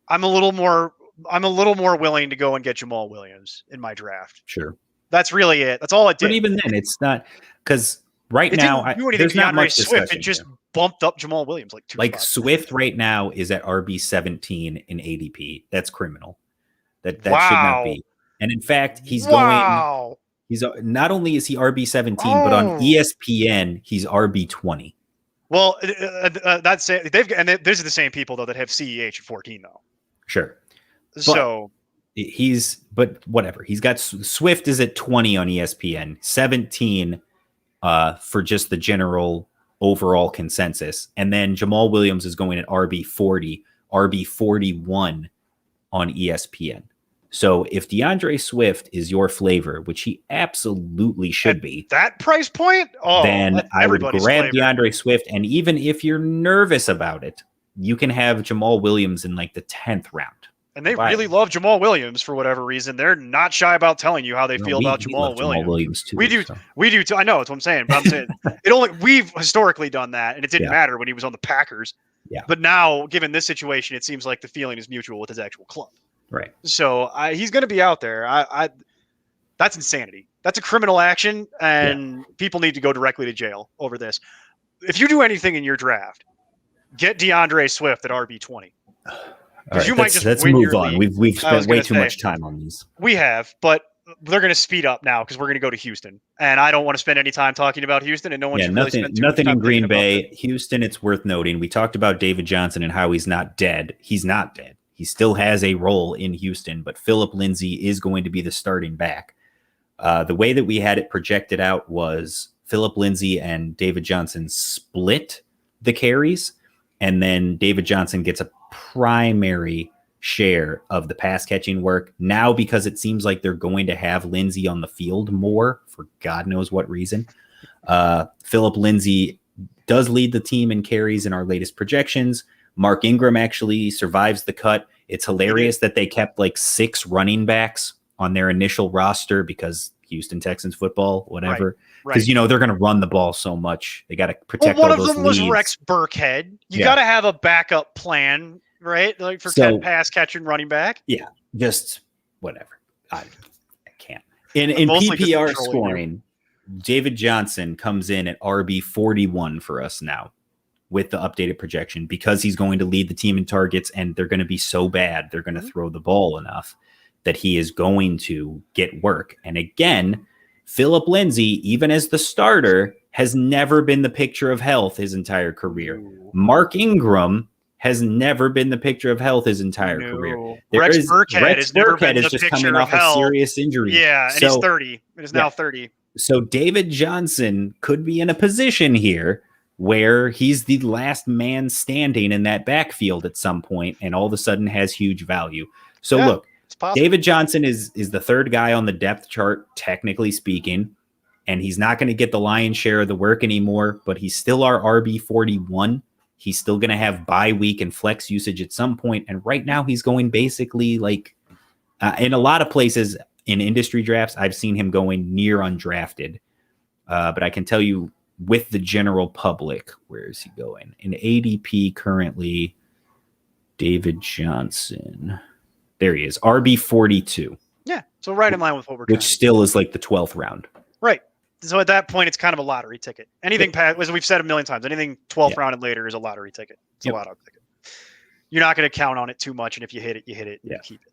C: I'm a little more willing to go and get Jamal Williams in my draft.
B: Sure.
C: That's really it. That's all it did.
B: But even then, it's not, because right now there's not much discussion.
C: Swift, it just bumped up Jamal Williams like 2 spots.
B: Swift right now is at RB17 in ADP. That's criminal. That should not be. And in fact, he's going. He's not only is he RB17, but on ESPN he's RB20.
C: Well, that's these are the same people though that have CEH at 14 though.
B: Sure.
C: So
B: but whatever. He's got Swift is at 20 on ESPN, 17 for just the general overall consensus. And then Jamal Williams is going at RB40, RB41 on ESPN. So if DeAndre Swift is your flavor, which he absolutely should be,
C: that price point,
B: then I would grab DeAndre Swift. And even if you're nervous about it, you can have Jamal Williams in like the 10th round.
C: And they really love Jamal Williams for whatever reason. They're not shy about telling you how they feel about Jamal Williams
B: too.
C: We do too. I know, that's what I'm saying. But I'm saying we've historically done that, and it didn't matter when he was on the Packers.
B: Yeah.
C: But now, given this situation, it seems like the feeling is mutual with his actual club.
B: Right.
C: So he's going to be out there. That's insanity. That's a criminal action, and people need to go directly to jail over this. If you do anything in your draft, get Deandre Swift at RB20.
B: Right, you might just let's move on. We've spent way too much time on these.
C: We have, but they're going to speed up now because we're going to go to Houston, and I don't want to spend any time talking about Houston. And no one should really spend too much time
B: in Green Bay. Houston, it's worth noting. We talked about David Johnson and how he's not dead. He's not dead. He still has a role in Houston, but Phillip Lindsay is going to be the starting back. The way that we had it projected out was Phillip Lindsay and David Johnson split the carries, and then David Johnson gets a primary share of the pass catching work. Now, because it seems like they're going to have Lindsay on the field more for God knows what reason, Phillip Lindsay does lead the team in carries in our latest projections. Mark Ingram actually survives the cut. It's hilarious that they kept like 6 running backs on their initial roster because Houston Texans football, whatever. Because, they're going to run the ball so much. They got to protect all those leads. One of them was
C: Rex Burkhead. You got to have a backup plan, right? Like for 10 pass catching running back.
B: Yeah, just whatever. I can't. In PPR scoring, David Johnson comes in at RB41 for us now with the updated projection because he's going to lead the team in targets, and they're going to be so bad they're going to throw the ball enough that he is going to get work. And again, Phillip Lindsay, even as the starter, has never been the picture of health his entire career. Mark Ingram has never been the picture of health his entire career.
C: Rex Burkhead is just coming off
B: a serious injury.
C: Yeah, and he's 30. It is now 30.
B: So David Johnson could be in a position here where he's the last man standing in that backfield at some point and all of a sudden has huge value. So look, David Johnson is the third guy on the depth chart, technically speaking, and he's not going to get the lion's share of the work anymore, but he's still our RB41. He's still going to have bye week and flex usage at some point, and right now he's going basically like in a lot of places in industry drafts, I've seen him going near undrafted, but I can tell you with the general public, where is he going? In ADP currently, David Johnson... There he is, RB42.
C: Yeah, so right in line with what we're
B: which still is like the 12th round.
C: Right. So at that point, it's kind of a lottery ticket. Anything past, as we've said a million times, anything 12th round and later is a lottery ticket. It's a lotto ticket. You're not going to count on it too much, and if you hit it, you keep it.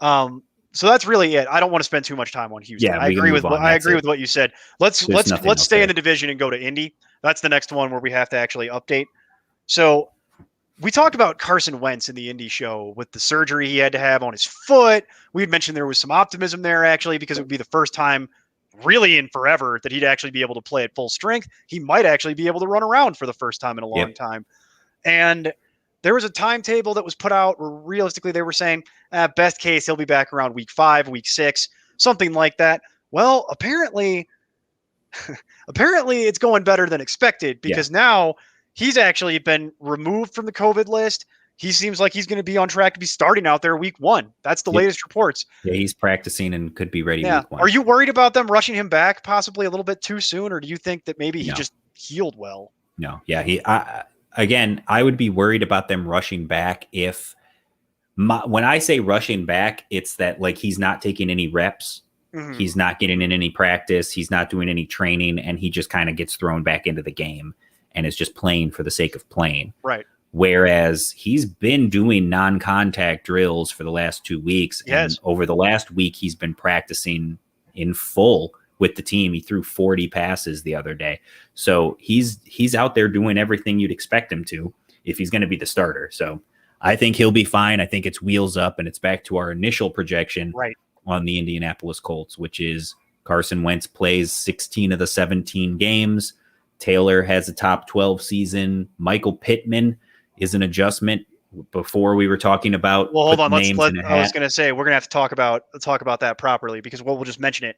C: So that's really it. I don't want to spend too much time on Houston. I agree with what you said. Let's stay in the division and go to Indy. That's the next one where we have to actually update. So we talked about Carson Wentz in the Indy show with the surgery he had to have on his foot. We had mentioned there was some optimism there, actually, because it would be the first time really in forever that he'd actually be able to play at full strength. He might actually be able to run around for the first time in a long time. And there was a timetable that was put out where realistically they were saying, best case, he'll be back around week 5, week 6, something like that. Well, apparently it's going better than expected because now he's actually been removed from the COVID list. He seems like he's going to be on track to be starting out there week 1. That's the latest reports.
B: Yeah, he's practicing and could be ready week 1.
C: Are you worried about them rushing him back possibly a little bit too soon, or do you think that maybe he just healed well?
B: No. Yeah, I would be worried about them rushing back if when I say rushing back, it's that like he's not taking any reps. Mm-hmm. He's not getting in any practice. He's not doing any training, and he just kind of gets thrown back into the game and is just playing for the sake of playing.
C: Right.
B: Whereas he's been doing non-contact drills for the last 2 weeks.
C: Yes.
B: And over the last week, he's been practicing in full with the team. He threw 40 passes the other day. So he's out there doing everything you'd expect him to if he's going to be the starter. So I think he'll be fine. I think it's wheels up, and it's back to our initial projection on the Indianapolis Colts, which is Carson Wentz plays 16 of the 17 games. Taylor has a top 12 season. Michael Pittman is an adjustment. Before we were talking about,
C: well, hold on. I was going to say we're going to have to talk about that properly because we'll just mention it.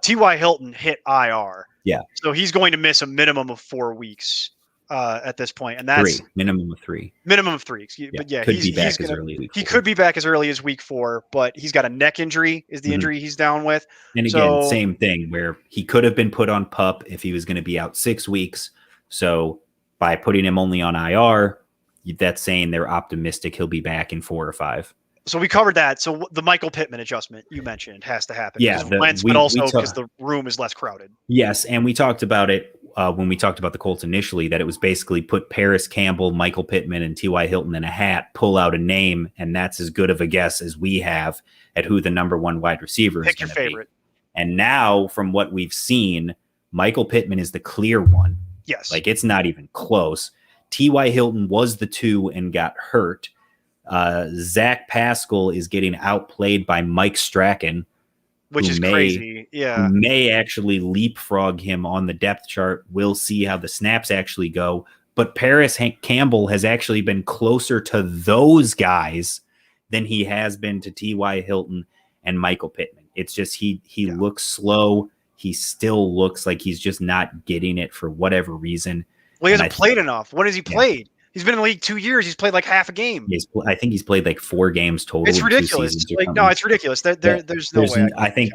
C: T.Y. Hilton hit IR.
B: Yeah.
C: So he's going to miss a minimum of 4 weeks. at this point, and that's
B: minimum of three.
C: Minimum of three. But yeah,
B: could be back as early as week 4.
C: He could be back as early as week 4, but he's got a neck injury. Is the injury he's down with?
B: And again, same thing where he could have been put on PUP if he was going to be out 6 weeks. So by putting him only on IR, that's saying they're optimistic he'll be back in 4 or 5.
C: So we covered that. So the Michael Pittman adjustment you mentioned has to happen.
B: Yeah,
C: but also because the room is less crowded.
B: Yes, and we talked about it when we talked about the Colts initially, that it was basically put Paris Campbell, Michael Pittman, and T.Y. Hilton in a hat, pull out a name, and that's as good of a guess as we have at who the number 1 wide receiver is going to be. Pick your favorite. And now, from what we've seen, Michael Pittman is the clear one.
C: Yes.
B: Like, it's not even close. T.Y. Hilton was the 2 and got hurt. Zach Pascal is getting outplayed by Mike Strachan,
C: which is crazy. Yeah.
B: May actually leapfrog him on the depth chart. We'll see how the snaps actually go. But Paris Campbell has actually been closer to those guys than he has been to T.Y. Hilton and Michael Pittman. It's just he looks slow. He still looks like he's just not getting it for whatever reason.
C: Well, he hasn't played enough. What has he played? He's been in the league 2 years. He's played like half a game.
B: I think he's played like 4 games total.
C: It's ridiculous. It's ridiculous. There's no way.
B: I think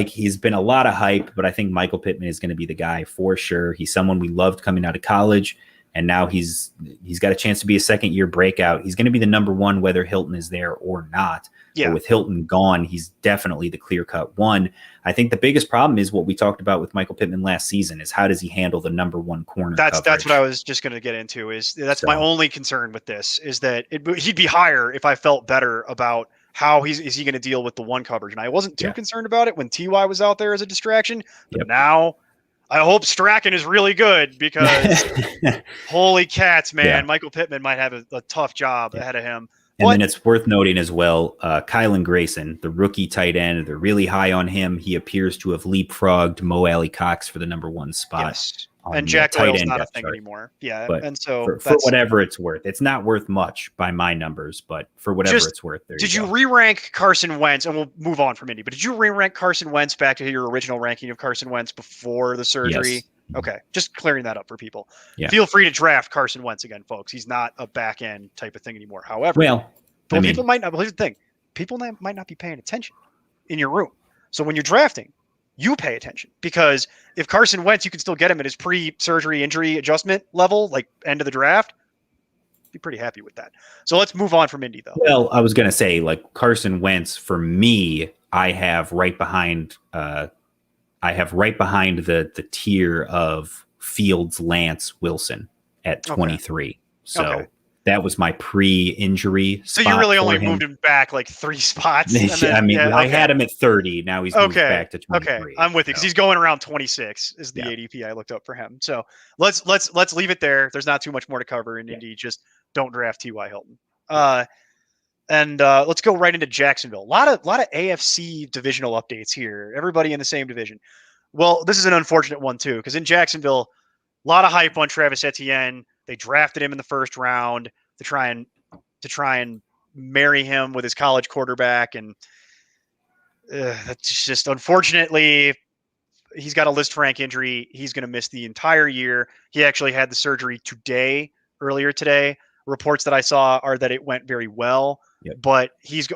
B: he's been a lot of hype, but I think Michael Pittman is going to be the guy for sure. He's someone we loved coming out of college, and now he's got a chance to be a second-year breakout. He's going to be the number 1 whether Hilton is there or not. Yeah. But with Hilton gone, he's definitely the clear-cut 1. I think the biggest problem is what we talked about with Michael Pittman last season is how does he handle the number 1 corner coverage?
C: That's what I was just going to get into. My only concern with this is that he'd be higher if I felt better about how is he going to deal with the 1 coverage. And I wasn't too concerned about it when T.Y. was out there as a distraction. But now I hope Strachan is really good because holy cats, man, Michael Pittman might have a tough job ahead of him.
B: And then it's worth noting as well, Kylan Grayson, the rookie tight end, they're really high on him. He appears to have leapfrogged Mo Alley Cox for the number 1 spot.
C: Yes. And Jack Doyle's not a thing anymore. Yeah.
B: But
C: and so
B: for whatever it's worth, it's not worth much by my numbers, but for whatever it's worth.
C: Did you re-rank Carson Wentz? And we'll move on from Indy, but did you re-rank Carson Wentz back to your original ranking of Carson Wentz before the surgery? Yes. Okay. Just clearing that up for people. Yeah. Feel free to draft Carson Wentz again, folks. He's not a back end type of thing anymore. However, people might not, here's the thing. People might not be paying attention in your room. So when you're drafting, you pay attention, because if Carson Wentz, you can still get him at his pre-surgery injury adjustment level, like end of the draft, be pretty happy with that. So let's move on from Indy, though.
B: Well, I was going to say, like, Carson Wentz, for me, I have right behind the tier of Fields, Lance, Wilson at 23. Okay. So that was my pre-injury
C: spot. So you really only moved him back like 3 spots?
B: I had him at 30. Now he's moved back to 23.
C: Okay, I'm with you, because he's going around 26 is the ADP I looked up for him. So let's leave it there. There's not too much more to cover in Indy. Just don't draft T.Y. Hilton. And let's go right into Jacksonville. A lot of AFC divisional updates here. Everybody in the same division. Well, this is an unfortunate one too, because in Jacksonville, a lot of hype on Travis Etienne. They drafted him in the first round to try and marry him with his college quarterback, and that's just, unfortunately, he's got a list rank injury. He's going to miss the entire year. He actually had the surgery earlier today. Reports that I saw are that it went very well, but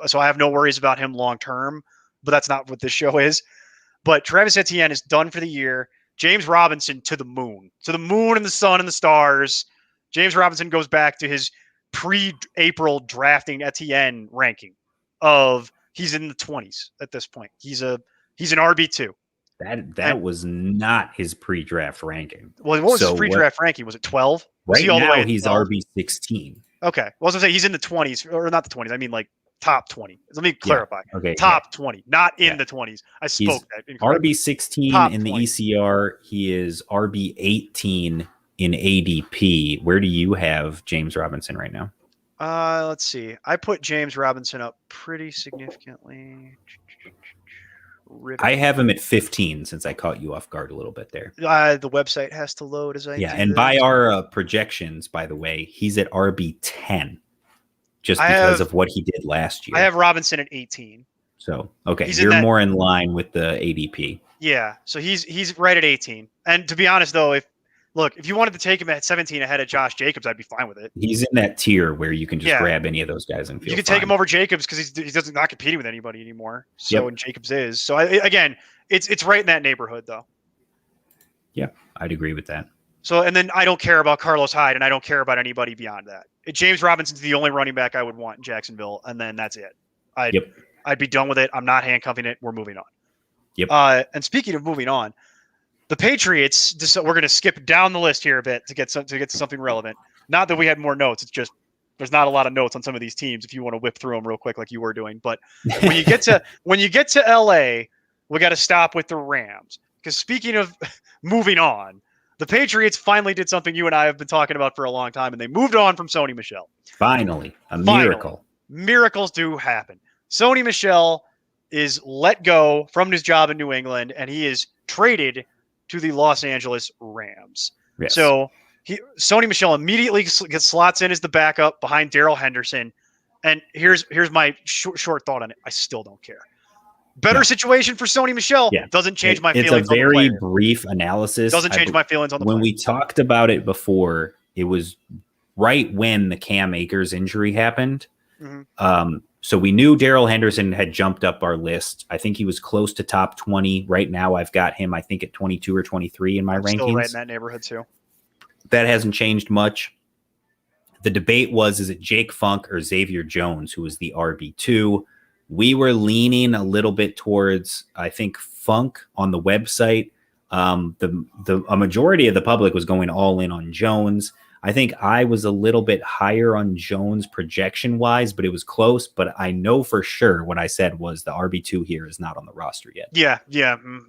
C: so I have no worries about him long term. But that's not what this show is. But Travis Etienne is done for the year. James Robinson to the moon and the sun and the stars. James Robinson goes back to his pre-April drafting Etienne ranking of he's in the 20s at this point. He's an RB2.
B: That was not his pre-draft ranking.
C: Well, what was his pre-draft ranking? Was it 12?
B: Right now he's RB16.
C: Okay. Well, I was going to say he's in the 20s, or not the 20s. I mean, like, top 20. Let me clarify.
B: Yeah. Okay.
C: Top 20, not in the 20s. I spoke that incorrectly.
B: RB16 in 20. The ECR. He is RB18 in ADP. Where do you have James Robinson right now?
C: Let's see. I put James Robinson up pretty significantly.
B: I have him at 15 since I caught you off guard a little bit there.
C: The website has to load as I do
B: and by our projections, by the way, he's at RB10 just because of what he did last year.
C: I have Robinson at 18.
B: So, okay, you're more in line with the ADP.
C: Yeah, so he's right at 18. And to be honest, though, if look, if you wanted to take him at 17 ahead of Josh Jacobs, I'd be fine with it.
B: He's in that tier where you can just grab any of those guys and feel
C: you can
B: fine.
C: take him over Jacobs because he's not competing with anybody anymore. So and Jacobs is. So again, it's right in that neighborhood though.
B: Yeah, I'd agree with that.
C: So and then I don't care about Carlos Hyde and I don't care about anybody beyond that. James Robinson's the only running back I would want in Jacksonville, and then that's it. I'd be done with it. I'm not handcuffing it. We're moving on.
B: Yep.
C: And speaking of moving on, the Patriots. We're going to skip down the list here a bit to get to something relevant. Not that we had more notes. It's just there's not a lot of notes on some of these teams. If you want to whip through them real quick, like you were doing, but when you get to LA, we got to stop with the Rams because speaking of moving on, the Patriots finally did something you and I have been talking about for a long time, and they moved on from Sony Michel.
B: Finally, a miracle.
C: Miracles do happen. Sony Michel is let go from his job in New England, and he is traded to the Los Angeles Rams.
B: Yes.
C: So Sony Michel immediately gets slots in as the backup behind Darrell Henderson. And here's my short thought on it. I still don't care. Better situation for Sony Michel. Doesn't change my feelings.
B: It's a very brief analysis.
C: Doesn't change my feelings on the
B: When
C: player.
B: we talked about it before, it was right when the Cam Akers injury happened. Mm-hmm. So we knew Darrell Henderson had jumped up our list. I think he was close to top 20. Right now, I've got him, I think, at 22 or 23 in my rankings.
C: Still right in that neighborhood, too.
B: That hasn't changed much. The debate was, is it Jake Funk or Xavier Jones, who was the RB2? We were leaning a little bit towards, I think, Funk on the website. A majority of the public was going all in on Jones. I think I was a little bit higher on Jones projection-wise, but it was close. But I know for sure what I said was the RB2 here is not on the roster yet.
C: Yeah,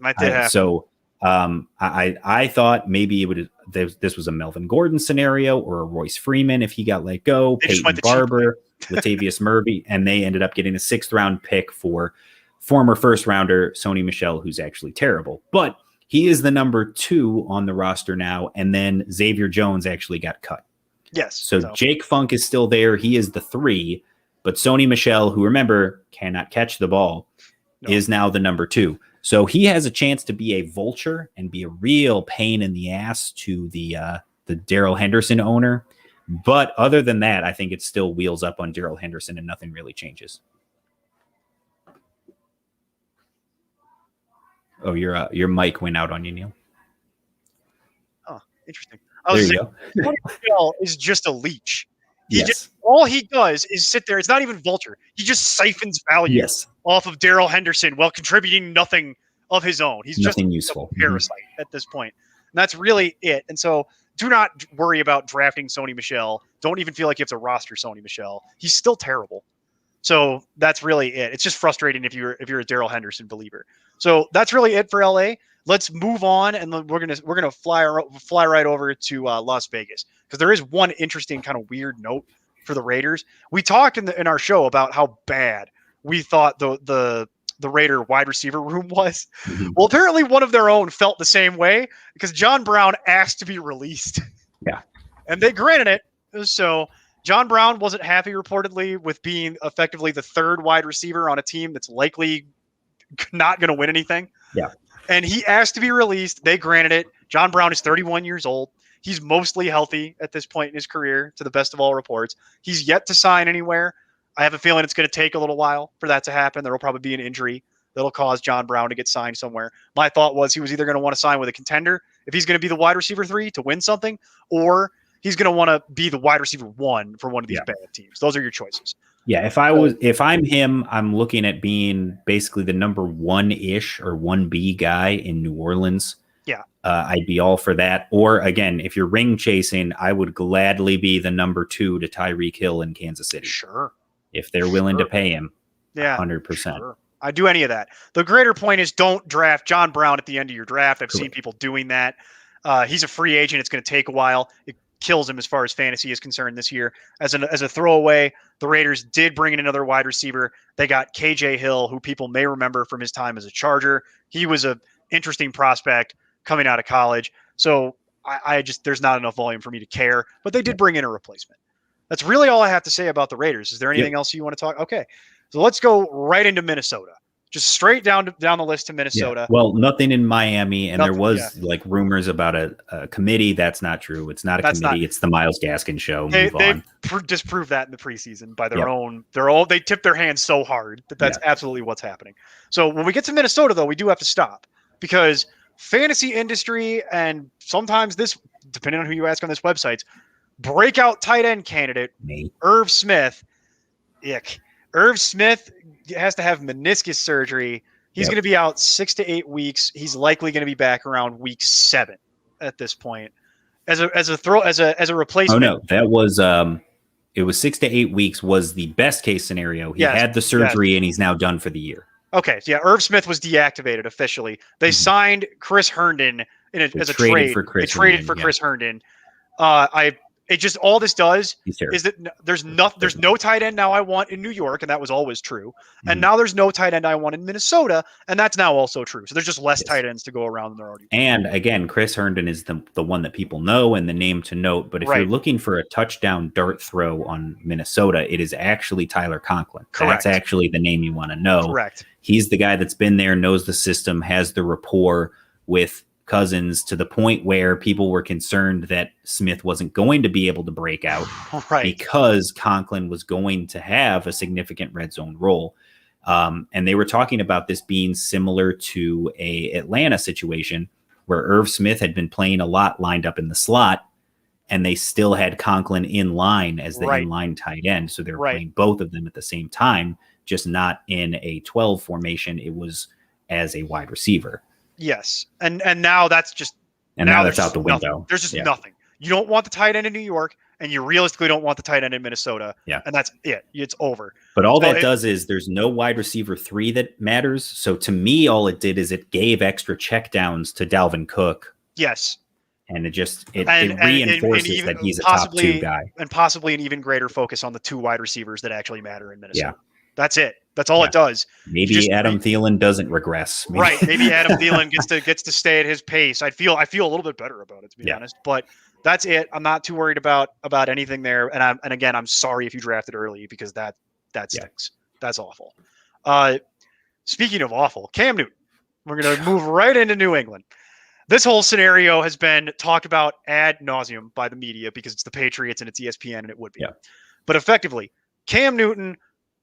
C: I did happen.
B: So I thought maybe this was a Melvin Gordon scenario or a Royce Freeman if he got let go, Peyton Barber, Latavius Murray, and they ended up getting a 6th-round pick for former first-rounder Sony Michel, who's actually terrible. But he is the number 2 on the roster now, and then Xavier Jones actually got cut.
C: Yes.
B: So Jake Funk is still there. He is the 3, but Sony Michel, who remember cannot catch the ball, is now the number 2. So he has a chance to be a vulture and be a real pain in the ass to the Darrell Henderson owner. But other than that, I think it still wheels up on Darrell Henderson and nothing really changes. Oh, your mic went out on you, Neil.
C: Oh, interesting.
B: There you go.
C: Michel is just a leech. All he does is sit there. It's not even vulture. He just siphons value off of Darrell Henderson while contributing nothing of his own. He's
B: nothing
C: just
B: useful.
C: A parasite at this point. And that's really it. And so do not worry about drafting Sony Michel. Don't even feel like you have to roster Sony Michel. He's still terrible. So that's really it. It's just frustrating if you're a Darrell Henderson believer. So that's really it for LA. Let's move on, and we're gonna fly right over to Las Vegas because there is one interesting kind of weird note for the Raiders. We talked in our show about how bad we thought the Raider wide receiver room was. Mm-hmm. Well, apparently one of their own felt the same way because John Brown asked to be released.
B: Yeah,
C: and they granted it. So John Brown wasn't happy reportedly with being effectively the 3rd wide receiver on a team that's likely not going to win anything.
B: Yeah.
C: And he asked to be released. They granted it. John Brown is 31 years old. He's mostly healthy at this point in his career, to the best of all reports. He's yet to sign anywhere. I have a feeling it's going to take a little while for that to happen. There will probably be an injury that'll cause John Brown to get signed somewhere. My thought was he was either going to want to sign with a contender if he's going to be the wide receiver 3 to win something, or he's going to want to be the wide receiver 1 for one of these bad teams. Those are your choices.
B: Yeah, if I'm him, I'm looking at being basically the number 1-ish or 1B guy in New Orleans.
C: Yeah.
B: I'd be all for that. Or again, if you're ring chasing, I would gladly be the number 2 to Tyreek Hill in Kansas City.
C: Sure.
B: If they're willing to pay him.
C: Yeah.
B: 100%.
C: Sure. I'd do any of that. The greater point is don't draft John Brown at the end of your draft. I've seen people doing that. He's a free agent. It's going to take a while. It kills him as far as fantasy is concerned this year. As a throwaway, the Raiders did bring in another wide receiver. They got KJ Hill, who people may remember from his time as a Charger. He was an interesting prospect coming out of college. So I just there's not enough volume for me to care. But they did bring in a replacement. That's really all I have to say about the Raiders. Is there anything else you want to talk? Okay, so let's go right into Minnesota. just straight down the list to Minnesota.
B: Yeah. Well, nothing in Miami, and there was like rumors about a committee. That's not true. It's not a committee. It's the Myles Gaskin show.
C: They disproved that in the preseason by their own. They tipped their hands so hard that's absolutely what's happening. So when we get to Minnesota, though, we do have to stop because fantasy industry and sometimes this, depending on who you ask on this website, breakout tight end candidate, Irv Smith. Irv Smith has to have meniscus surgery. He's going to be out 6 to 8 weeks. He's likely going to be back around week 7 at this point as a replacement.
B: Oh no, that was it was 6 to 8 weeks was the best case scenario. He had the surgery and he's now done for the year.
C: Okay, so Irv Smith was deactivated officially. They signed Chris Herndon as a trade. They traded for Chris Herndon. It just all this does is that there's no tight end now I want in New York, and that was always true. And now there's no tight end I want in Minnesota, and that's now also true. So there's just less tight ends to go around than there already.
B: And again, Chris Herndon is the one that people know and the name to note. But if you're looking for a touchdown dart throw on Minnesota, it is actually Tyler Conklin.
C: Correct.
B: That's actually the name you want to know.
C: Correct.
B: He's the guy that's been there, knows the system, has the rapport with Cousins to the point where people were concerned that Smith wasn't going to be able to break out because Conklin was going to have a significant red zone role. And they were talking about this being similar to a Atlanta situation where Irv Smith had been playing a lot lined up in the slot and they still had Conklin in line as the inline tight end. So they were playing both of them at the same time, just not in a 12 formation. It was as a wide receiver.
C: Yes. And now that's just
B: now that's out the window.
C: There's just nothing. You don't want the tight end in New York, and you realistically don't want the tight end in Minnesota. Yeah. And that's it. It's over.
B: But all that does is there's no wide receiver 3 that matters. So to me, all it did is it gave extra checkdowns to Dalvin Cook.
C: Yes.
B: And it reinforces that he's a top 2 guy.
C: And possibly an even greater focus on the 2 wide receivers that actually matter in Minnesota. Yeah. That's it. That's all it does.
B: Maybe Adam Thielen doesn't regress.
C: Maybe Adam Thielen gets to stay at his pace. I feel a little bit better about it, to be honest. But that's it. I'm not too worried about anything there. And again, I'm sorry if you drafted early because that stinks. That's awful. Speaking of awful, Cam Newton. We're going to move right into New England. This whole scenario has been talked about ad nauseum by the media because it's the Patriots and it's ESPN and it would be. Yeah. But effectively, Cam Newton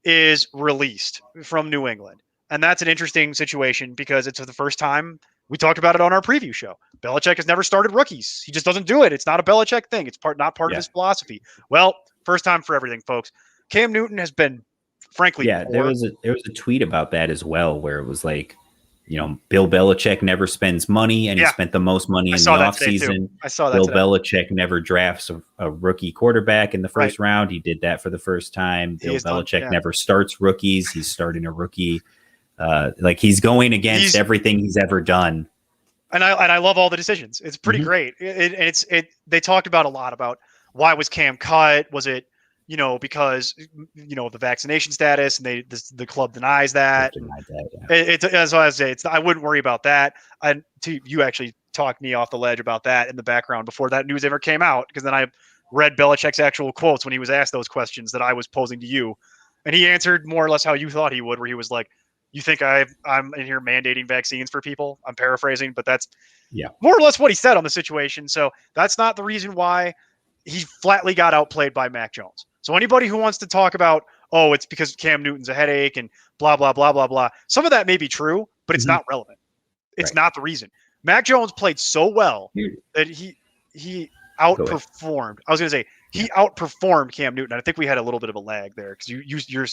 C: is released from New England. And that's an interesting situation because it's the first time we talked about it on our preview show. Belichick has never started rookies. He just doesn't do it. It's not a Belichick thing. It's not part of his philosophy. Well, first time for everything, folks. Cam Newton has been, frankly,
B: there was a tweet about that as well, where it was like, Bill Belichick never spends money, and he spent the most money in the offseason.
C: I saw that.
B: Bill Belichick never drafts a rookie quarterback in the first round. He did that for the first time. Bill Belichick never starts rookies. He's starting a rookie. He's going against everything he's ever done.
C: And I love all the decisions. It's pretty great. They talked about a lot about why was Cam cut? Was it because the vaccination status, and the club denies that. As I say, I wouldn't worry about that. You actually talked me off the ledge about that in the background before that news ever came out, because then I read Belichick's actual quotes when he was asked those questions that I was posing to you, and he answered more or less how you thought he would, where he was like, "You think I'm in here mandating vaccines for people?" I'm paraphrasing, but that's more or less what he said on the situation. So that's not the reason why he flatly got outplayed by Mac Jones. So anybody who wants to talk about, it's because Cam Newton's a headache and blah, blah, blah, blah, blah. Some of that may be true, but it's not relevant. It's not the reason. Mac Jones played so well that he outperformed. I was going to say he outperformed Cam Newton. And I think we had a little bit of a lag there because your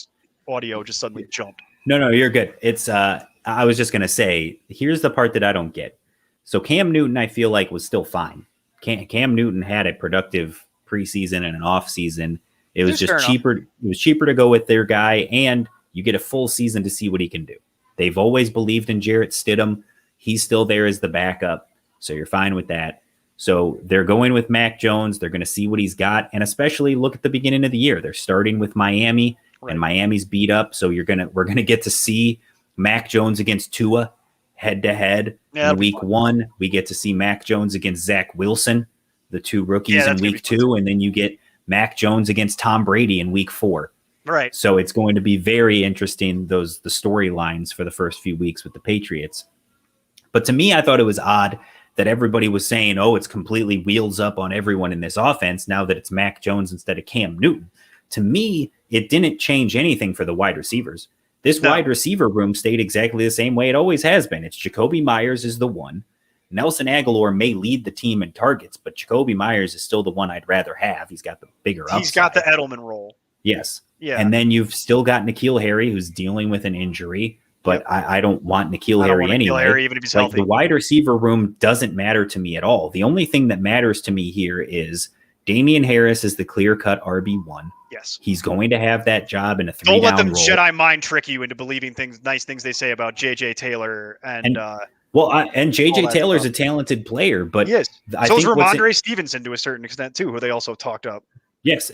C: audio just suddenly jumped.
B: No, you're good. It's I was just going to say, here's the part that I don't get. So Cam Newton, I feel like, was still fine. Cam Newton had a productive preseason and an off season. It was just cheaper. It was cheaper to go with their guy, and you get a full season to see what he can do. They've always believed in Jarrett Stidham. He's still there as the backup, so you're fine with that. So they're going with Mac Jones. They're going to see what he's got, and especially look at the beginning of the year. They're starting with Miami, and Miami's beat up. So we're gonna get to see Mac Jones against Tua head to head in week 1. We get to see Mac Jones against Zach Wilson, the 2 rookies in week 2, and then you get Mac Jones against Tom Brady in week 4.
C: Right.
B: So it's going to be very interesting, the storylines for the first few weeks with the Patriots. But to me, I thought it was odd that everybody was saying, oh, it's completely wheels up on everyone in this offense now that it's Mac Jones instead of Cam Newton. To me, it didn't change anything for the wide receivers. This wide receiver room stayed exactly the same way it always has been. It's Jacoby Myers is the one. Nelson Aguilar may lead the team in targets, but Jacoby Myers is still the one I'd rather have. He's got the bigger upside.
C: He's got the Edelman role.
B: Yes.
C: Yeah.
B: And then you've still got N'Keal Harry, who's dealing with an injury, but I don't want N'Keal Harry anyway.
C: Harry, even if he's healthy.
B: The wide receiver room doesn't matter to me at all. The only thing that matters to me here is Damian Harris is the clear-cut RB1.
C: Yes.
B: He's going to have that job in a 3-down role.
C: Don't let them Jedi mind trick you into believing nice things they say about J.J. Taylor and
B: J.J. Taylor's a talented player, but
C: he is. So is Ramondre Stevenson to a certain extent too, who they also talked up.
B: Yes,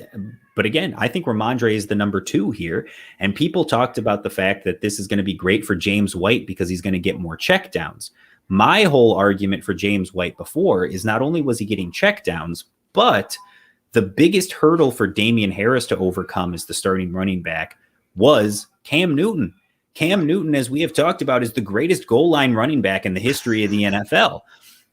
B: but again, I think Ramondre is the number 2 here, and people talked about the fact that this is going to be great for James White because he's going to get more checkdowns. My whole argument for James White before is not only was he getting checkdowns, but the biggest hurdle for Damian Harris to overcome as the starting running back was Cam Newton. Cam Newton, as we have talked about, is the greatest goal line running back in the history of the NFL.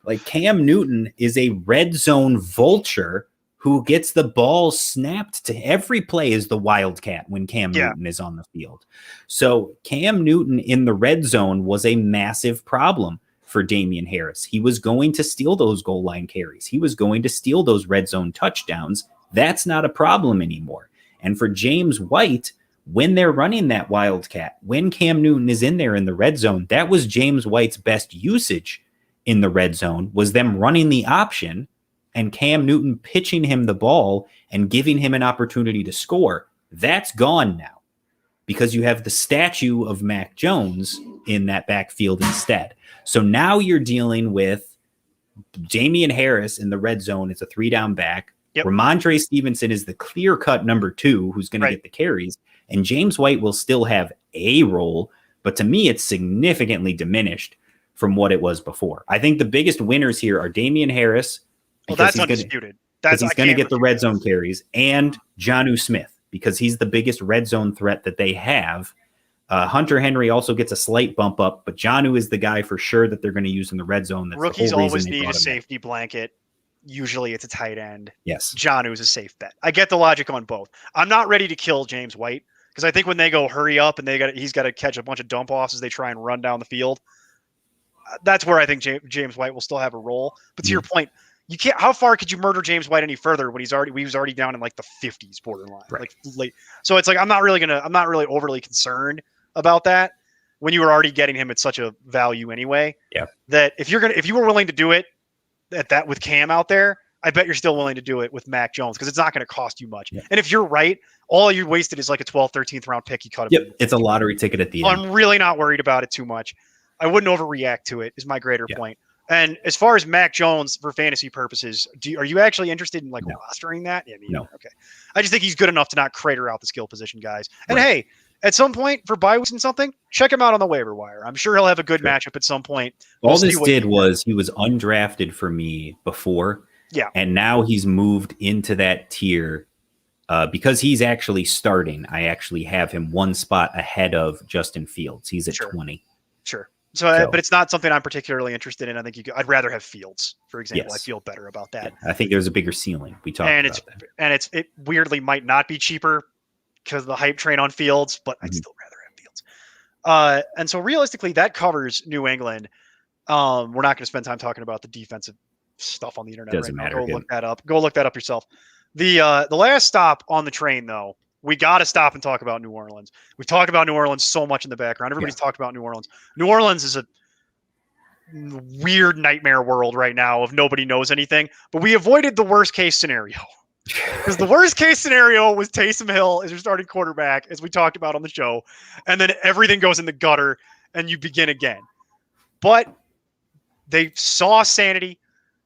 B: Like, Cam Newton is a red zone vulture who gets the ball snapped to every play is the wildcat when Cam Newton is on the field. So Cam Newton in the red zone was a massive problem for Damian Harris. He was going to steal those goal line carries. He was going to steal those red zone touchdowns. That's not a problem anymore. And for James White, when they're running that wildcat, when Cam Newton is in there in the red zone, that was James White's best usage in the red zone, was them running the option and Cam Newton pitching him the ball and giving him an opportunity to score. That's gone now because you have the statue of Mac Jones in that backfield instead. So now you're dealing with Damian Harris in the red zone. It's a 3-down back. Yep. Ramondre Stevenson is the clear-cut number 2 who's going to get the carries. And James White will still have a role, but to me, it's significantly diminished from what it was before. I think the biggest winners here are Damian Harris.
C: Well, that's undisputed.
B: Because he's going to get the red zone carries, and Jonnu Smith, because he's the biggest red zone threat that they have. Hunter Henry also gets a slight bump up, but Jonnu is the guy for sure that they're going to use in the red zone. That's
C: Rookies always need a safety blanket. Usually it's a tight end.
B: Yes.
C: Jonnu is a safe bet. I get the logic on both. I'm not ready to kill James White because I think when they go hurry up and he's got to catch a bunch of dump offs as they try and run down the field. That's where I think James White will still have a role. But to your point, you can't. How far could you murder James White any further when he was already down in like the 50s borderline, like late? So it's like I'm not really overly concerned about that when you were already getting him at such a value anyway.
B: Yeah.
C: That if you were willing to do it at that with Cam out there, I bet you're still willing to do it with Mac Jones because it's not going to cost you much. Yeah. And if you're right, all you wasted is like a 12th, 13th round pick. You cut him.
B: Yep. It's a lottery ticket at the end.
C: I'm really not worried about it too much. I wouldn't overreact to it is my greater point. And as far as Mac Jones for fantasy purposes, are you actually interested in rostering that? Yeah,
B: no.
C: Okay. I just think he's good enough to not crater out the skill position guys. And hey, at some point for bye weeks and something, check him out on the waiver wire. I'm sure he'll have a good matchup at some point.
B: All this did was he was undrafted for me before.
C: Yeah.
B: And now he's moved into that tier because he's actually starting. I actually have him one spot ahead of Justin Fields. He's at 20.
C: Sure. So, but it's not something I'm particularly interested in. I think I'd rather have Fields, for example.
B: Yes.
C: I feel better about that.
B: Yeah, I think there's a bigger ceiling. We talked about that.
C: And it weirdly might not be cheaper because of the hype train on Fields, but I'd still rather have Fields. And so realistically, that covers New England. We're not going to spend time talking about the defensive stuff on the internet.
B: Doesn't matter.
C: Go look that up. Go look that up yourself. The last stop on the train, though, we got to stop and talk about New Orleans. We've talked about New Orleans so much in the background. Everybody's talked about New Orleans. New Orleans is a weird nightmare world right now of nobody knows anything, but we avoided the worst case scenario because the worst case scenario was Taysom Hill as your starting quarterback, as we talked about on the show, and then everything goes in the gutter and you begin again. But they saw sanity.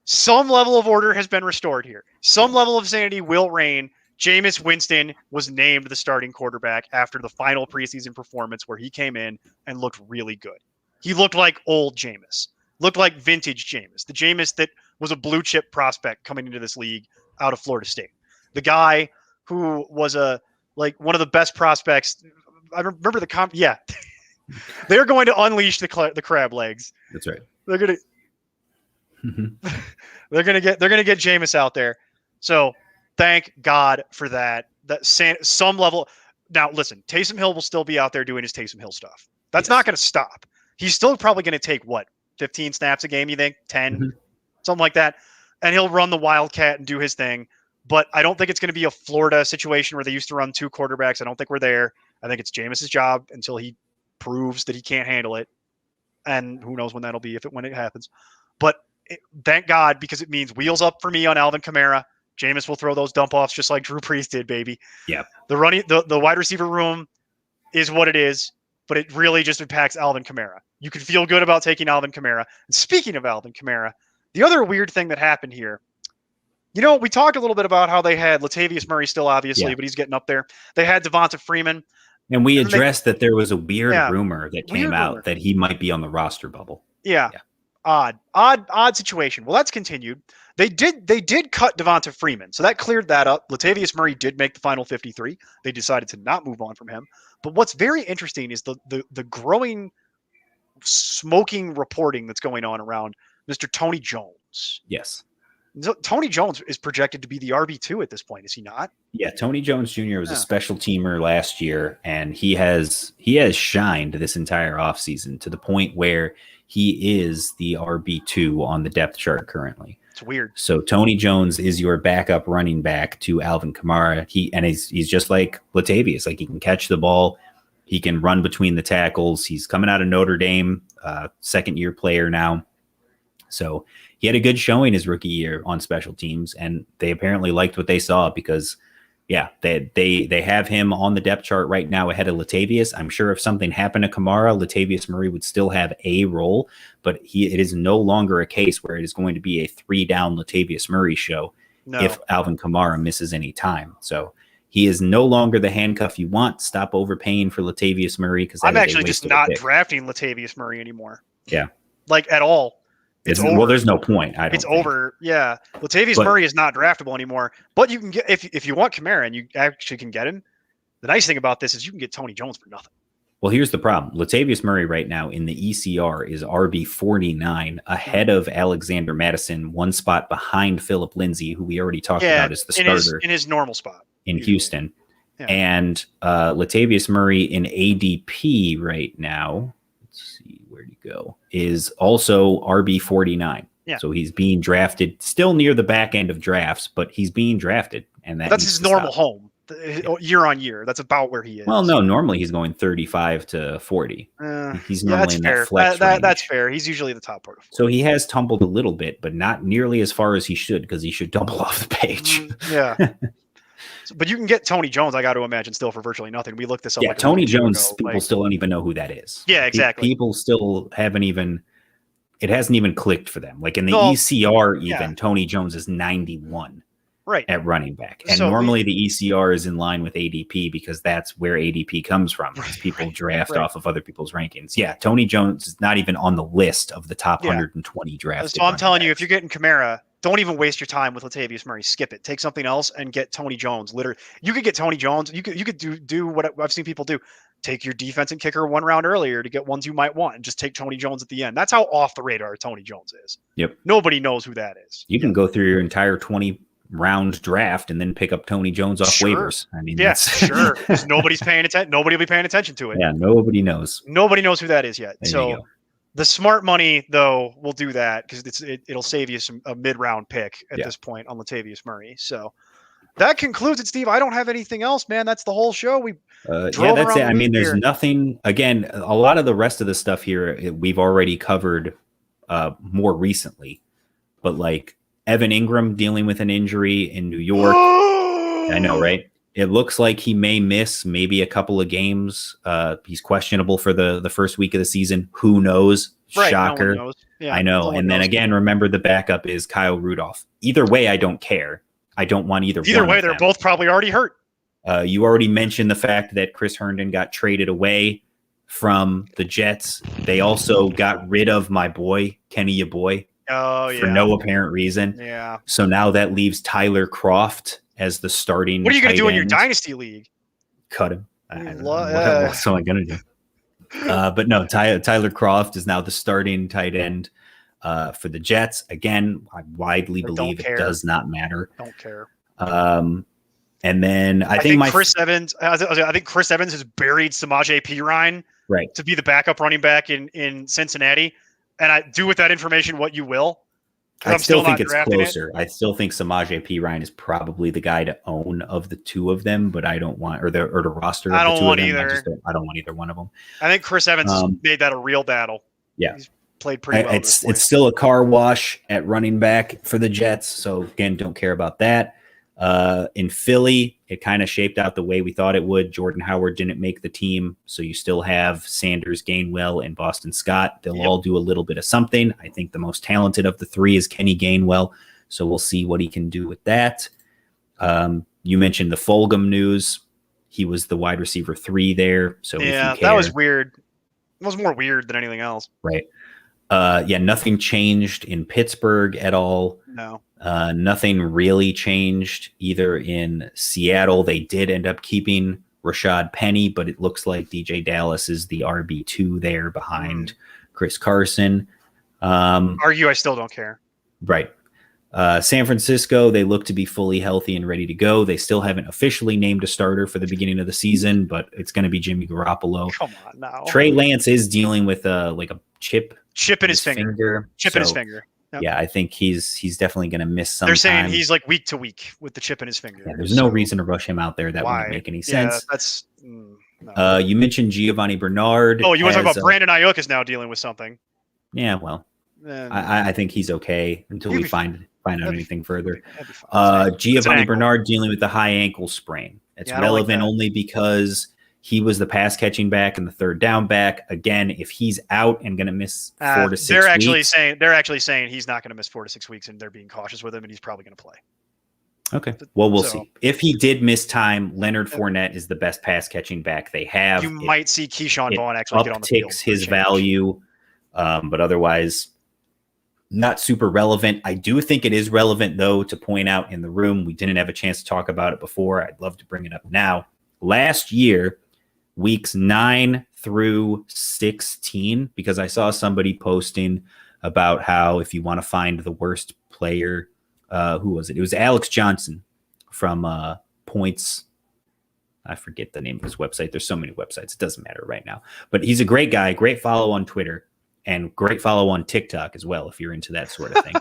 C: Some level of order has been restored here. Some level of sanity will reign. Jameis Winston was named the starting quarterback after the final preseason performance where he came in and looked really good. He looked like old Jameis, looked like vintage Jameis, the Jameis that was a blue chip prospect coming into this league out of Florida State. The guy who was a like one of the best prospects. I remember they're going to unleash the crab legs.
B: That's right.
C: They're gonna they're gonna get Jameis out there. So thank God for that. That some level. Now listen, Taysom Hill will still be out there doing his Taysom Hill stuff. That's not going to stop. He's still probably going to take 15 snaps a game. You think 10, something like that, and he'll run the Wildcat and do his thing. But I don't think it's going to be a Florida situation where they used to run 2 quarterbacks. I don't think we're there. I think it's Jameis's job until he proves that he can't handle it. And who knows when that'll be when it happens. But thank God, because it means wheels up for me on Alvin Kamara. Jameis will throw those dump offs just like Drew Brees did, baby.
B: Yeah.
C: The wide receiver room is what it is, but it really just impacts Alvin Kamara. You can feel good about taking Alvin Kamara. And speaking of Alvin Kamara, the other weird thing that happened here, we talked a little bit about how they had Latavius Murray still, obviously, but he's getting up there. They had Devonta Freeman.
B: And we addressed that there was a weird rumor that came out that he might be on the roster bubble.
C: Yeah. Odd situation. Well, that's continued. They did cut Devonta Freeman, so that cleared that up. Latavius Murray did make the final 53. They decided to not move on from him. But what's very interesting is the growing smoking reporting that's going on around Mr. Tony Jones.
B: Yes.
C: Tony Jones is projected to be the RB2 at this point, is he not?
B: Yeah, Tony Jones Jr. was a special teamer last year, and he has shined this entire offseason to the point where he is the RB2 on the depth chart currently.
C: It's weird.
B: So Tony Jones is your backup running back to Alvin Kamara. He's just like Latavius. Like, he can catch the ball. He can run between the tackles. He's coming out of Notre Dame, second-year player now. So he had a good showing his rookie year on special teams, and they apparently liked what they saw because, they have him on the depth chart right now ahead of Latavius. I'm sure if something happened to Kamara, Latavius Murray would still have a role, but it is no longer a case where it is going to be a 3-down Latavius Murray show if Alvin Kamara misses any time. So he is no longer the handcuff you want. Stop overpaying for Latavius Murray, because
C: I'm actually just not drafting Latavius Murray anymore.
B: Yeah.
C: Like, at all. It's over.
B: Well, there's no point.
C: It's over. Yeah. Latavius Murray is not draftable anymore, but you can get, if you want Kamara and you actually can get him, the nice thing about this is you can get Tony Jones for nothing.
B: Well, here's the problem. Latavius Murray right now in the ECR is RB 49, ahead of Alexander Madison, one spot behind Phillip Lindsay, who we already talked about as the starter.
C: In his normal spot.
B: In Houston. Yeah. And Latavius Murray in ADP right now, let's see, where'd he go, is also RB 49. Yeah. So he's being drafted still near the back end of drafts, but he's being drafted. And that's his normal home year on year. That's about where he is. Well, no, normally he's going 35 to 40. He's normally in that flex range.
C: That's fair. He's usually the top part of 40.
B: So he has tumbled a little bit, but not nearly as far as he should, because he should double off the page.
C: Yeah. But you can get Tony Jones, I got to imagine, still for virtually nothing. We looked this up.
B: Yeah, Tony Jones, people still don't even know who that is.
C: Yeah, exactly.
B: People still it hasn't even clicked for them. Like in the ECR, Tony Jones is 91 at running back. And normally the ECR is in line with ADP, because that's where ADP comes from. People draft off of other people's rankings. Yeah, Tony Jones is not even on the list of the top 120 drafts.
C: So I'm telling you, if you're getting Kamara, don't even waste your time with Latavius Murray. Skip it. Take something else and get Tony Jones. Literally, you could get Tony Jones. You could do what I've seen people do. Take your defense and kicker 1 round earlier to get ones you might want, and just take Tony Jones at the end. That's how off the radar Tony Jones is.
B: Yep.
C: Nobody knows who that is.
B: You can go through your entire 20-round draft and then pick up Tony Jones off waivers. I mean,
C: sure. Because nobody's paying attention. Nobody will be paying attention to it.
B: Yeah, nobody knows.
C: Nobody knows who that is yet. So the smart money, though, will do that, because it'll save you a mid-round pick at this point on Latavius Murray. So that concludes it, Steve. I don't have anything else, man. That's the whole show.
B: That's it. I mean, there's nothing. Again, a lot of the rest of the stuff here we've already covered more recently. But like Evan Ingram dealing with an injury in New York. I know, right? It looks like he may miss maybe a couple of games. He's questionable for the first week of the season. Who knows?
C: Right,
B: Shocker.
C: no one knows. Yeah,
B: I know. And then again, remember the backup is Kyle Rudolph. Either way, I don't care. I don't want either
C: way, they're both probably already hurt.
B: You already mentioned the fact that Chris Herndon got traded away from the Jets. They also got rid of my boy, Kenny Ya Boy, for no apparent reason.
C: Yeah.
B: So now that leaves Tyler Kroft as the starting.
C: What are you going to do in your dynasty league?
B: cut him. What else am I going to do? But no, Tyler Kroft is now the starting tight end for the Jets. Again, I widely believe it does not matter.
C: Don't care.
B: And then I think
C: Chris Evans. I think Chris Evans has buried Samaje Perine to be the backup running back in Cincinnati. And I do with that information what you will.
B: I still think it's closer. I still think Samaje Perine is probably the guy to own of the two of them, but I don't want or the roster.
C: I don't want
B: either. I don't want either one of them.
C: I think Chris Evans made that a real battle.
B: Yeah,
C: he's played pretty well.
B: It's still a car wash at running back for the Jets. So again, don't care about that. In Philly, it kind of shaped out the way we thought it would. Jordan Howard didn't make the team, so you still have Sanders, Gainwell, and Boston Scott. They'll all do a little bit of something. I think the most talented of the three is Kenny Gainwell, so we'll see what he can do with that. You mentioned the Fulgham news. He was the wide receiver 3 there. So
C: yeah, that was weird. It was more weird than anything else.
B: Right. Nothing changed in Pittsburgh at all.
C: No.
B: Nothing really changed either in Seattle. They did end up keeping Rashad Penny, but it looks like DJ Dallas is the RB2 there behind Chris Carson.
C: I still don't care.
B: Right. San Francisco, they look to be fully healthy and ready to go. They still haven't officially named a starter for the beginning of the season, but it's going to be Jimmy Garoppolo.
C: Come on now.
B: Trey Lance is dealing with a chip
C: in his finger. Chip in his finger. Yep.
B: Yeah, I think he's definitely going to miss some.
C: They're saying he's like week to week with the chip in his finger.
B: Yeah, there's no reason to rush him out there. That wouldn't make any sense.
C: Yeah, that's no.
B: You mentioned Giovanni Bernard.
C: Oh, you want to talk about Brandon Ayuk is now dealing with something.
B: Yeah, well, I think he's okay until we find out anything further. Giovanni Bernard dealing with the high ankle sprain. It's relevant only because he was the pass catching back and the third down back. Again, if he's out and going to miss 4 to 6 weeks.
C: They're actually saying he's not going to miss 4 to 6 weeks, and they're being cautious with him, and he's probably going to play.
B: Okay. Well, we'll see. If he did miss time, Leonard Fournette is the best pass catching back they have.
C: You might see Keyshawn Vaughn actually get on the field.
B: Upticks his value, but otherwise not super relevant. I do think it is relevant, though, to point out in the room. We didn't have a chance to talk about it before. I'd love to bring it up now. Last year, weeks 9 through 16, because I saw somebody posting about how if you want to find the worst player, who was it? It was Alex Johnson from Points. I forget the name of his website. There's so many websites. It doesn't matter right now. But he's a great guy, great follow on Twitter, and great follow on TikTok as well, if you're into that sort of thing.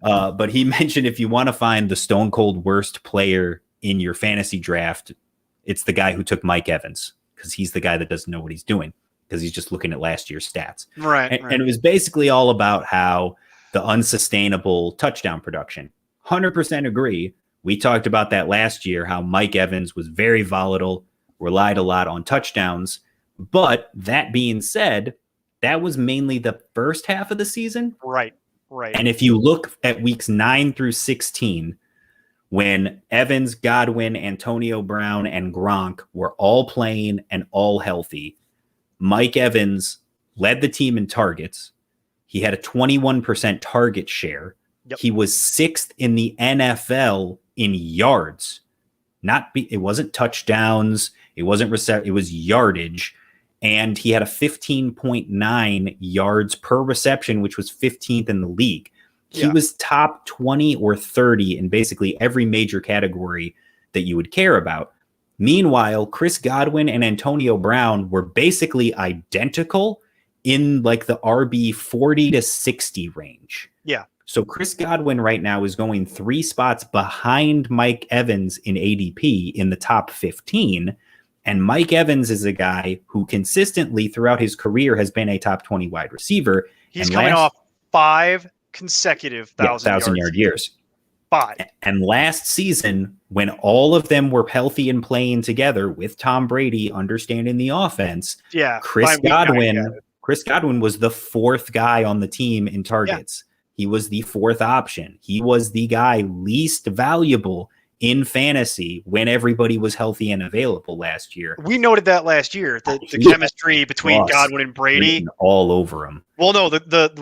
B: But he mentioned if you want to find the stone cold worst player in your fantasy draft, it's the guy who took Mike Evans, because he's the guy that doesn't know what he's doing because he's just looking at last year's stats.
C: Right.
B: And it was basically all about how the unsustainable touchdown production. 100% agree. We talked about that last year, how Mike Evans was very volatile, relied a lot on touchdowns. But that being said, that was mainly the first half of the season.
C: Right.
B: And if you look at weeks 9 through 16, when Evans, Godwin, Antonio Brown, and Gronk were all playing and all healthy, Mike Evans led the team in targets. He had a 21% target share. Yep. He was 6th in the NFL in yards. It wasn't touchdowns. It wasn't it was yardage. And he had a 15.9 yards per reception, which was 15th in the league. He was top 20 or 30 in basically every major category that you would care about. Meanwhile, Chris Godwin and Antonio Brown were basically identical in like the RB 40 to 60 range.
C: Yeah.
B: So Chris Godwin right now is going 3 spots behind Mike Evans in ADP in the top 15. And Mike Evans is a guy who consistently throughout his career has been a top 20 wide receiver.
C: He's coming off 5 consecutive 1,000-yard
B: years.
C: 5.
B: And last season, when all of them were healthy and playing together with Tom Brady understanding the offense, Chris Godwin was the 4th guy on the team in targets. Yeah. He was the 4th option. He was the guy least valuable in fantasy when everybody was healthy and available last year.
C: We noted that last year, the chemistry between Godwin and Brady
B: all over him.
C: Well, no,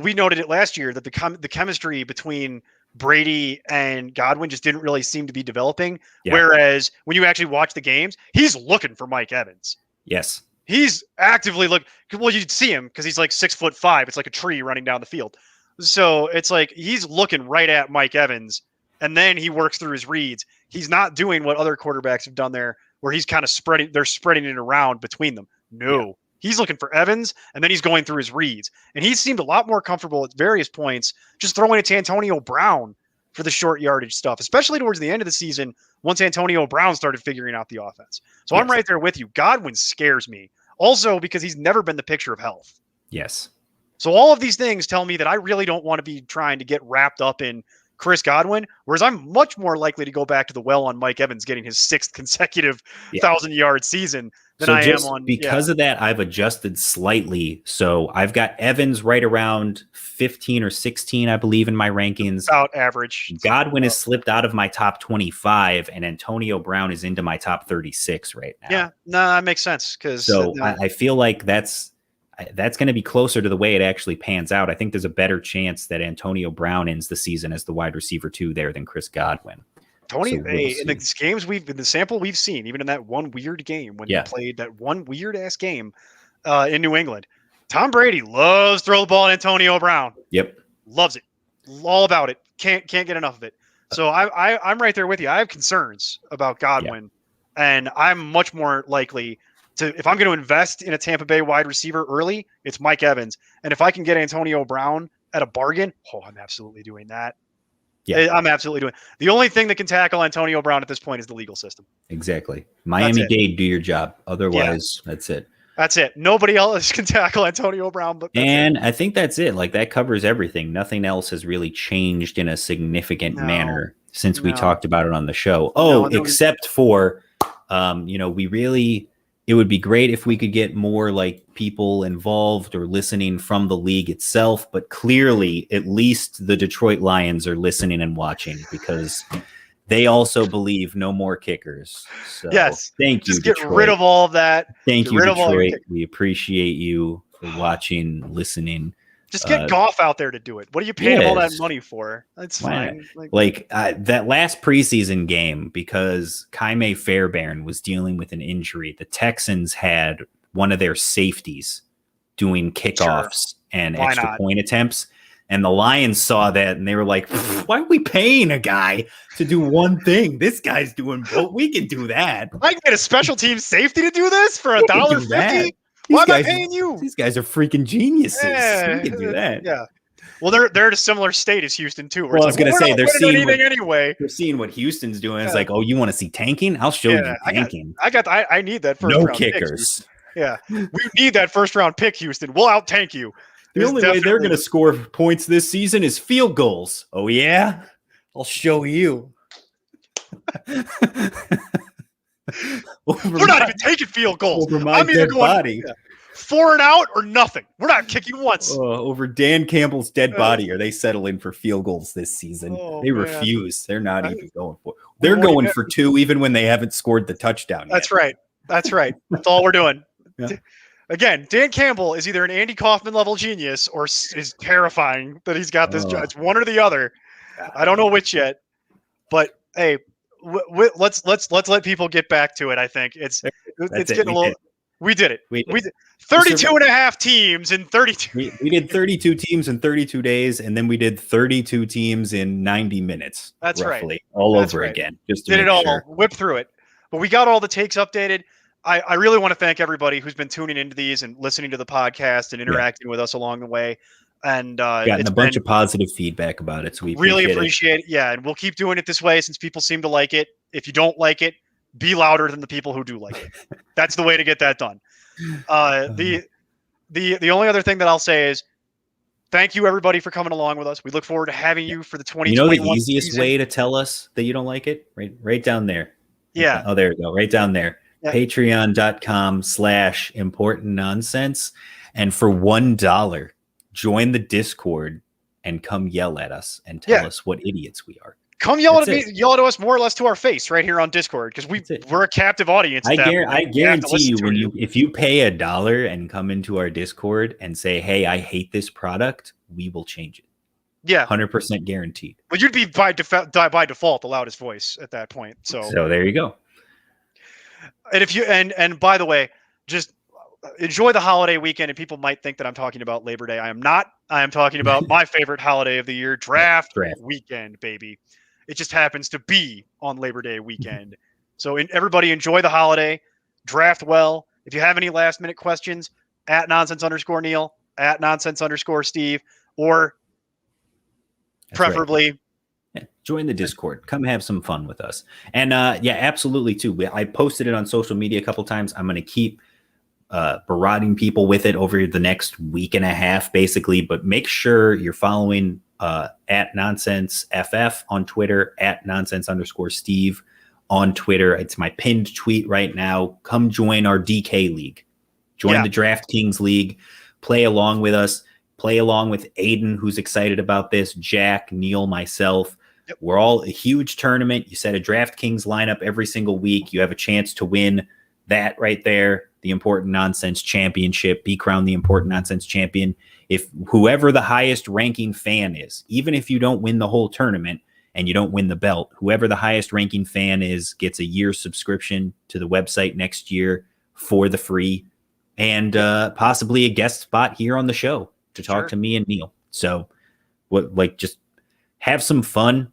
C: we noted it last year that the chemistry between Brady and Godwin just didn't really seem to be developing. Yeah. Whereas when you actually watch the games, he's looking for Mike Evans.
B: Yes.
C: He's actively looking. Well, you'd see him because he's like 6'5". It's like a tree running down the field. So it's like he's looking right at Mike Evans, and then he works through his reads. He's not doing what other quarterbacks have done there, where he's kind of spreading it around between them. No. Yeah. He's looking for Evans, and then he's going through his reads. And he seemed a lot more comfortable at various points just throwing it to Antonio Brown for the short yardage stuff, especially towards the end of the season once Antonio Brown started figuring out the offense. So yes. I'm right there with you. Godwin scares me. Also because he's never been the picture of health.
B: Yes.
C: So all of these things tell me that I really don't want to be trying to get wrapped up in Chris Godwin, whereas I'm much more likely to go back to the well on Mike Evans getting his 6th consecutive 1,000-yard season than I am on.
B: Because of that, I've adjusted slightly. So I've got Evans right around 15 or 16, I believe, in my rankings.
C: About average.
B: Godwin has slipped out of my top 25, and Antonio Brown is into my top 36 right now.
C: Yeah, no, that makes sense.
B: I feel like that's going to be closer to the way it actually pans out. I think there's a better chance that Antonio Brown ends the season as the wide receiver 2 there than Chris Godwin.
C: In the games in the sample we've seen, even in that one weird game when he played that one weird ass game in New England, Tom Brady loves to throw the ball at Antonio Brown.
B: Yep.
C: Loves it. All about it. Can't get enough of it. So I'm right there with you. I have concerns about Godwin, and I'm much more likely if I'm going to invest in a Tampa Bay wide receiver early, it's Mike Evans. And if I can get Antonio Brown at a bargain, I'm absolutely doing that. Yeah, I'm absolutely doing it. The only thing that can tackle Antonio Brown at this point is the legal system.
B: Exactly. Miami-Dade, do your job. Otherwise, that's it.
C: That's it. Nobody else can tackle Antonio Brown.
B: I think that's it. Like, that covers everything. Nothing else has really changed in a significant manner since we talked about it on the show. Except for, it would be great if we could get more like people involved or listening from the league itself, but clearly at least the Detroit Lions are listening and watching because they also believe no more kickers. So
C: yes.
B: Thank you,
C: Detroit. Get rid of all of that.
B: Thank you, Detroit. We appreciate you for watching, listening.
C: Just get Goff out there to do it. What are you paying him all that money for? That's fine.
B: That last preseason game, because Jaime Fairbairn was dealing with an injury, the Texans had one of their safeties doing kickoffs and extra point attempts. And the Lions saw that and they were like, why are we paying a guy to do one thing? This guy's doing both. We can do that.
C: I can get a special team safety to do this for $1.50. Why am I paying you?
B: These guys are freaking geniuses. We can do that.
C: Yeah. Well, they're in a similar state as Houston too.
B: Well, I was going to say they're
C: seeing
B: what Houston's doing. Yeah. It's like, you want to see tanking? I'll show you tanking.
C: I need that first round
B: kickers.
C: Pick, we need that first round pick, Houston. We'll out tank you.
B: The only way they're going to score points this season is field goals. Oh yeah, I'll show you.
C: We're not even taking field goals.
B: I'm either going body.
C: 4 and out or nothing. We're not kicking once.
B: Over Dan Campbell's dead body, are they settling for field goals this season? They refuse. They're not even going for it. They're going for 2 even when they haven't scored the touchdown
C: yet. That's right. That's all we're doing. Yeah. Again, Dan Campbell is either an Andy Kaufman level genius or is terrifying that he's got this judge. One or the other. I don't know which yet. But hey, let's let people get back to it. I think it's getting a little. We did it. We did 32 and a half teams in 32.
B: We did 32 teams in 32 days, and then we did 32 teams in 90 minutes.
C: That's roughly,
B: right. All over again. Just
C: did it all. Whip through it. But we got all the takes updated. I really want to thank everybody who's been tuning into these and listening to the podcast and interacting with us along the way. And
B: gotten a bunch of positive feedback about it. So we
C: really appreciate it. Yeah. And we'll keep doing it this way since people seem to like it. If you don't like it, be louder than the people who do like it. That's the way to get that done. The only other thing that I'll say is thank you everybody for coming along with us. We look forward to having you for the 2021
B: the easiest season. Way to tell us that you don't like it? Right down there.
C: Yeah.
B: Oh, there we go. Right down there. Yeah. Patreon.com/importantnonsense. And for $1, join the Discord and come yell at us and tell us what idiots we are.
C: Come yell at us more or less to our face right here on Discord because we're a captive audience.
B: I guarantee you, if you pay $1 and come into our Discord and say, "Hey, I hate this product," we will change it.
C: Yeah.
B: 100% guaranteed.
C: But you'd be by default the loudest voice at that point. So
B: there you go.
C: And if you and by the way, just enjoy the holiday weekend. And people might think that I'm talking about Labor Day. I am not. I am talking about my favorite holiday of the year, draft weekend, baby. It just happens to be on Labor Day weekend. So everybody enjoy the holiday, draft well. If you have any last minute questions, at @nonsense_Neil, at @nonsense_Steve, or preferably
B: join the Discord. Come have some fun with us. And absolutely too. I posted it on social media a couple times. I'm going to keep barraging people with it over the next week and a half, basically. But make sure you're following at @NonsenseFF on Twitter, at @nonsense_Steve on Twitter. It's my pinned tweet right now. Come join our DK League. Join the DraftKings League. Play along with us. Play along with Aiden, who's excited about this. Jack, Neil, myself. Yep. We're all a huge tournament. You set a DraftKings lineup every single week. You have a chance to win that right there, the Important Nonsense Championship. Be crowned the Important Nonsense Champion. If whoever the highest ranking fan is, even if you don't win the whole tournament and you don't win the belt, whoever the highest ranking fan is gets a year's subscription to the website next year for the free, and possibly a guest spot here on the show to talk to me and Neil. So just have some fun.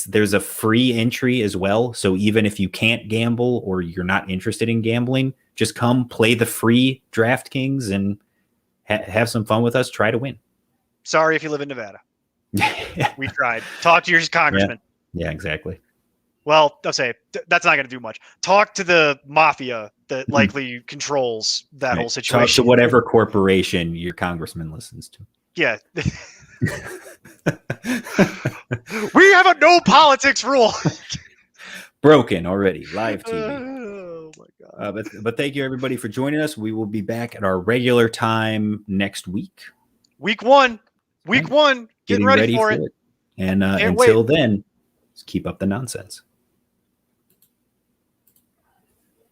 B: There's a free entry as well. So even if you can't gamble or you're not interested in gambling, just come play the free DraftKings and have some fun with us. Try to win.
C: Sorry if you live in Nevada. We tried. Talk to your congressman.
B: Yeah, exactly.
C: Well, I'll say that's not going to do much. Talk to the mafia that likely controls that whole situation.
B: Talk to whatever corporation your congressman listens to.
C: Yeah. We have a no politics rule.
B: Broken already. Live TV.
C: Oh my God.
B: But thank you everybody for joining us. We will be back at our regular time next week.
C: Week one. Getting ready for it.
B: And until then, just keep up the nonsense.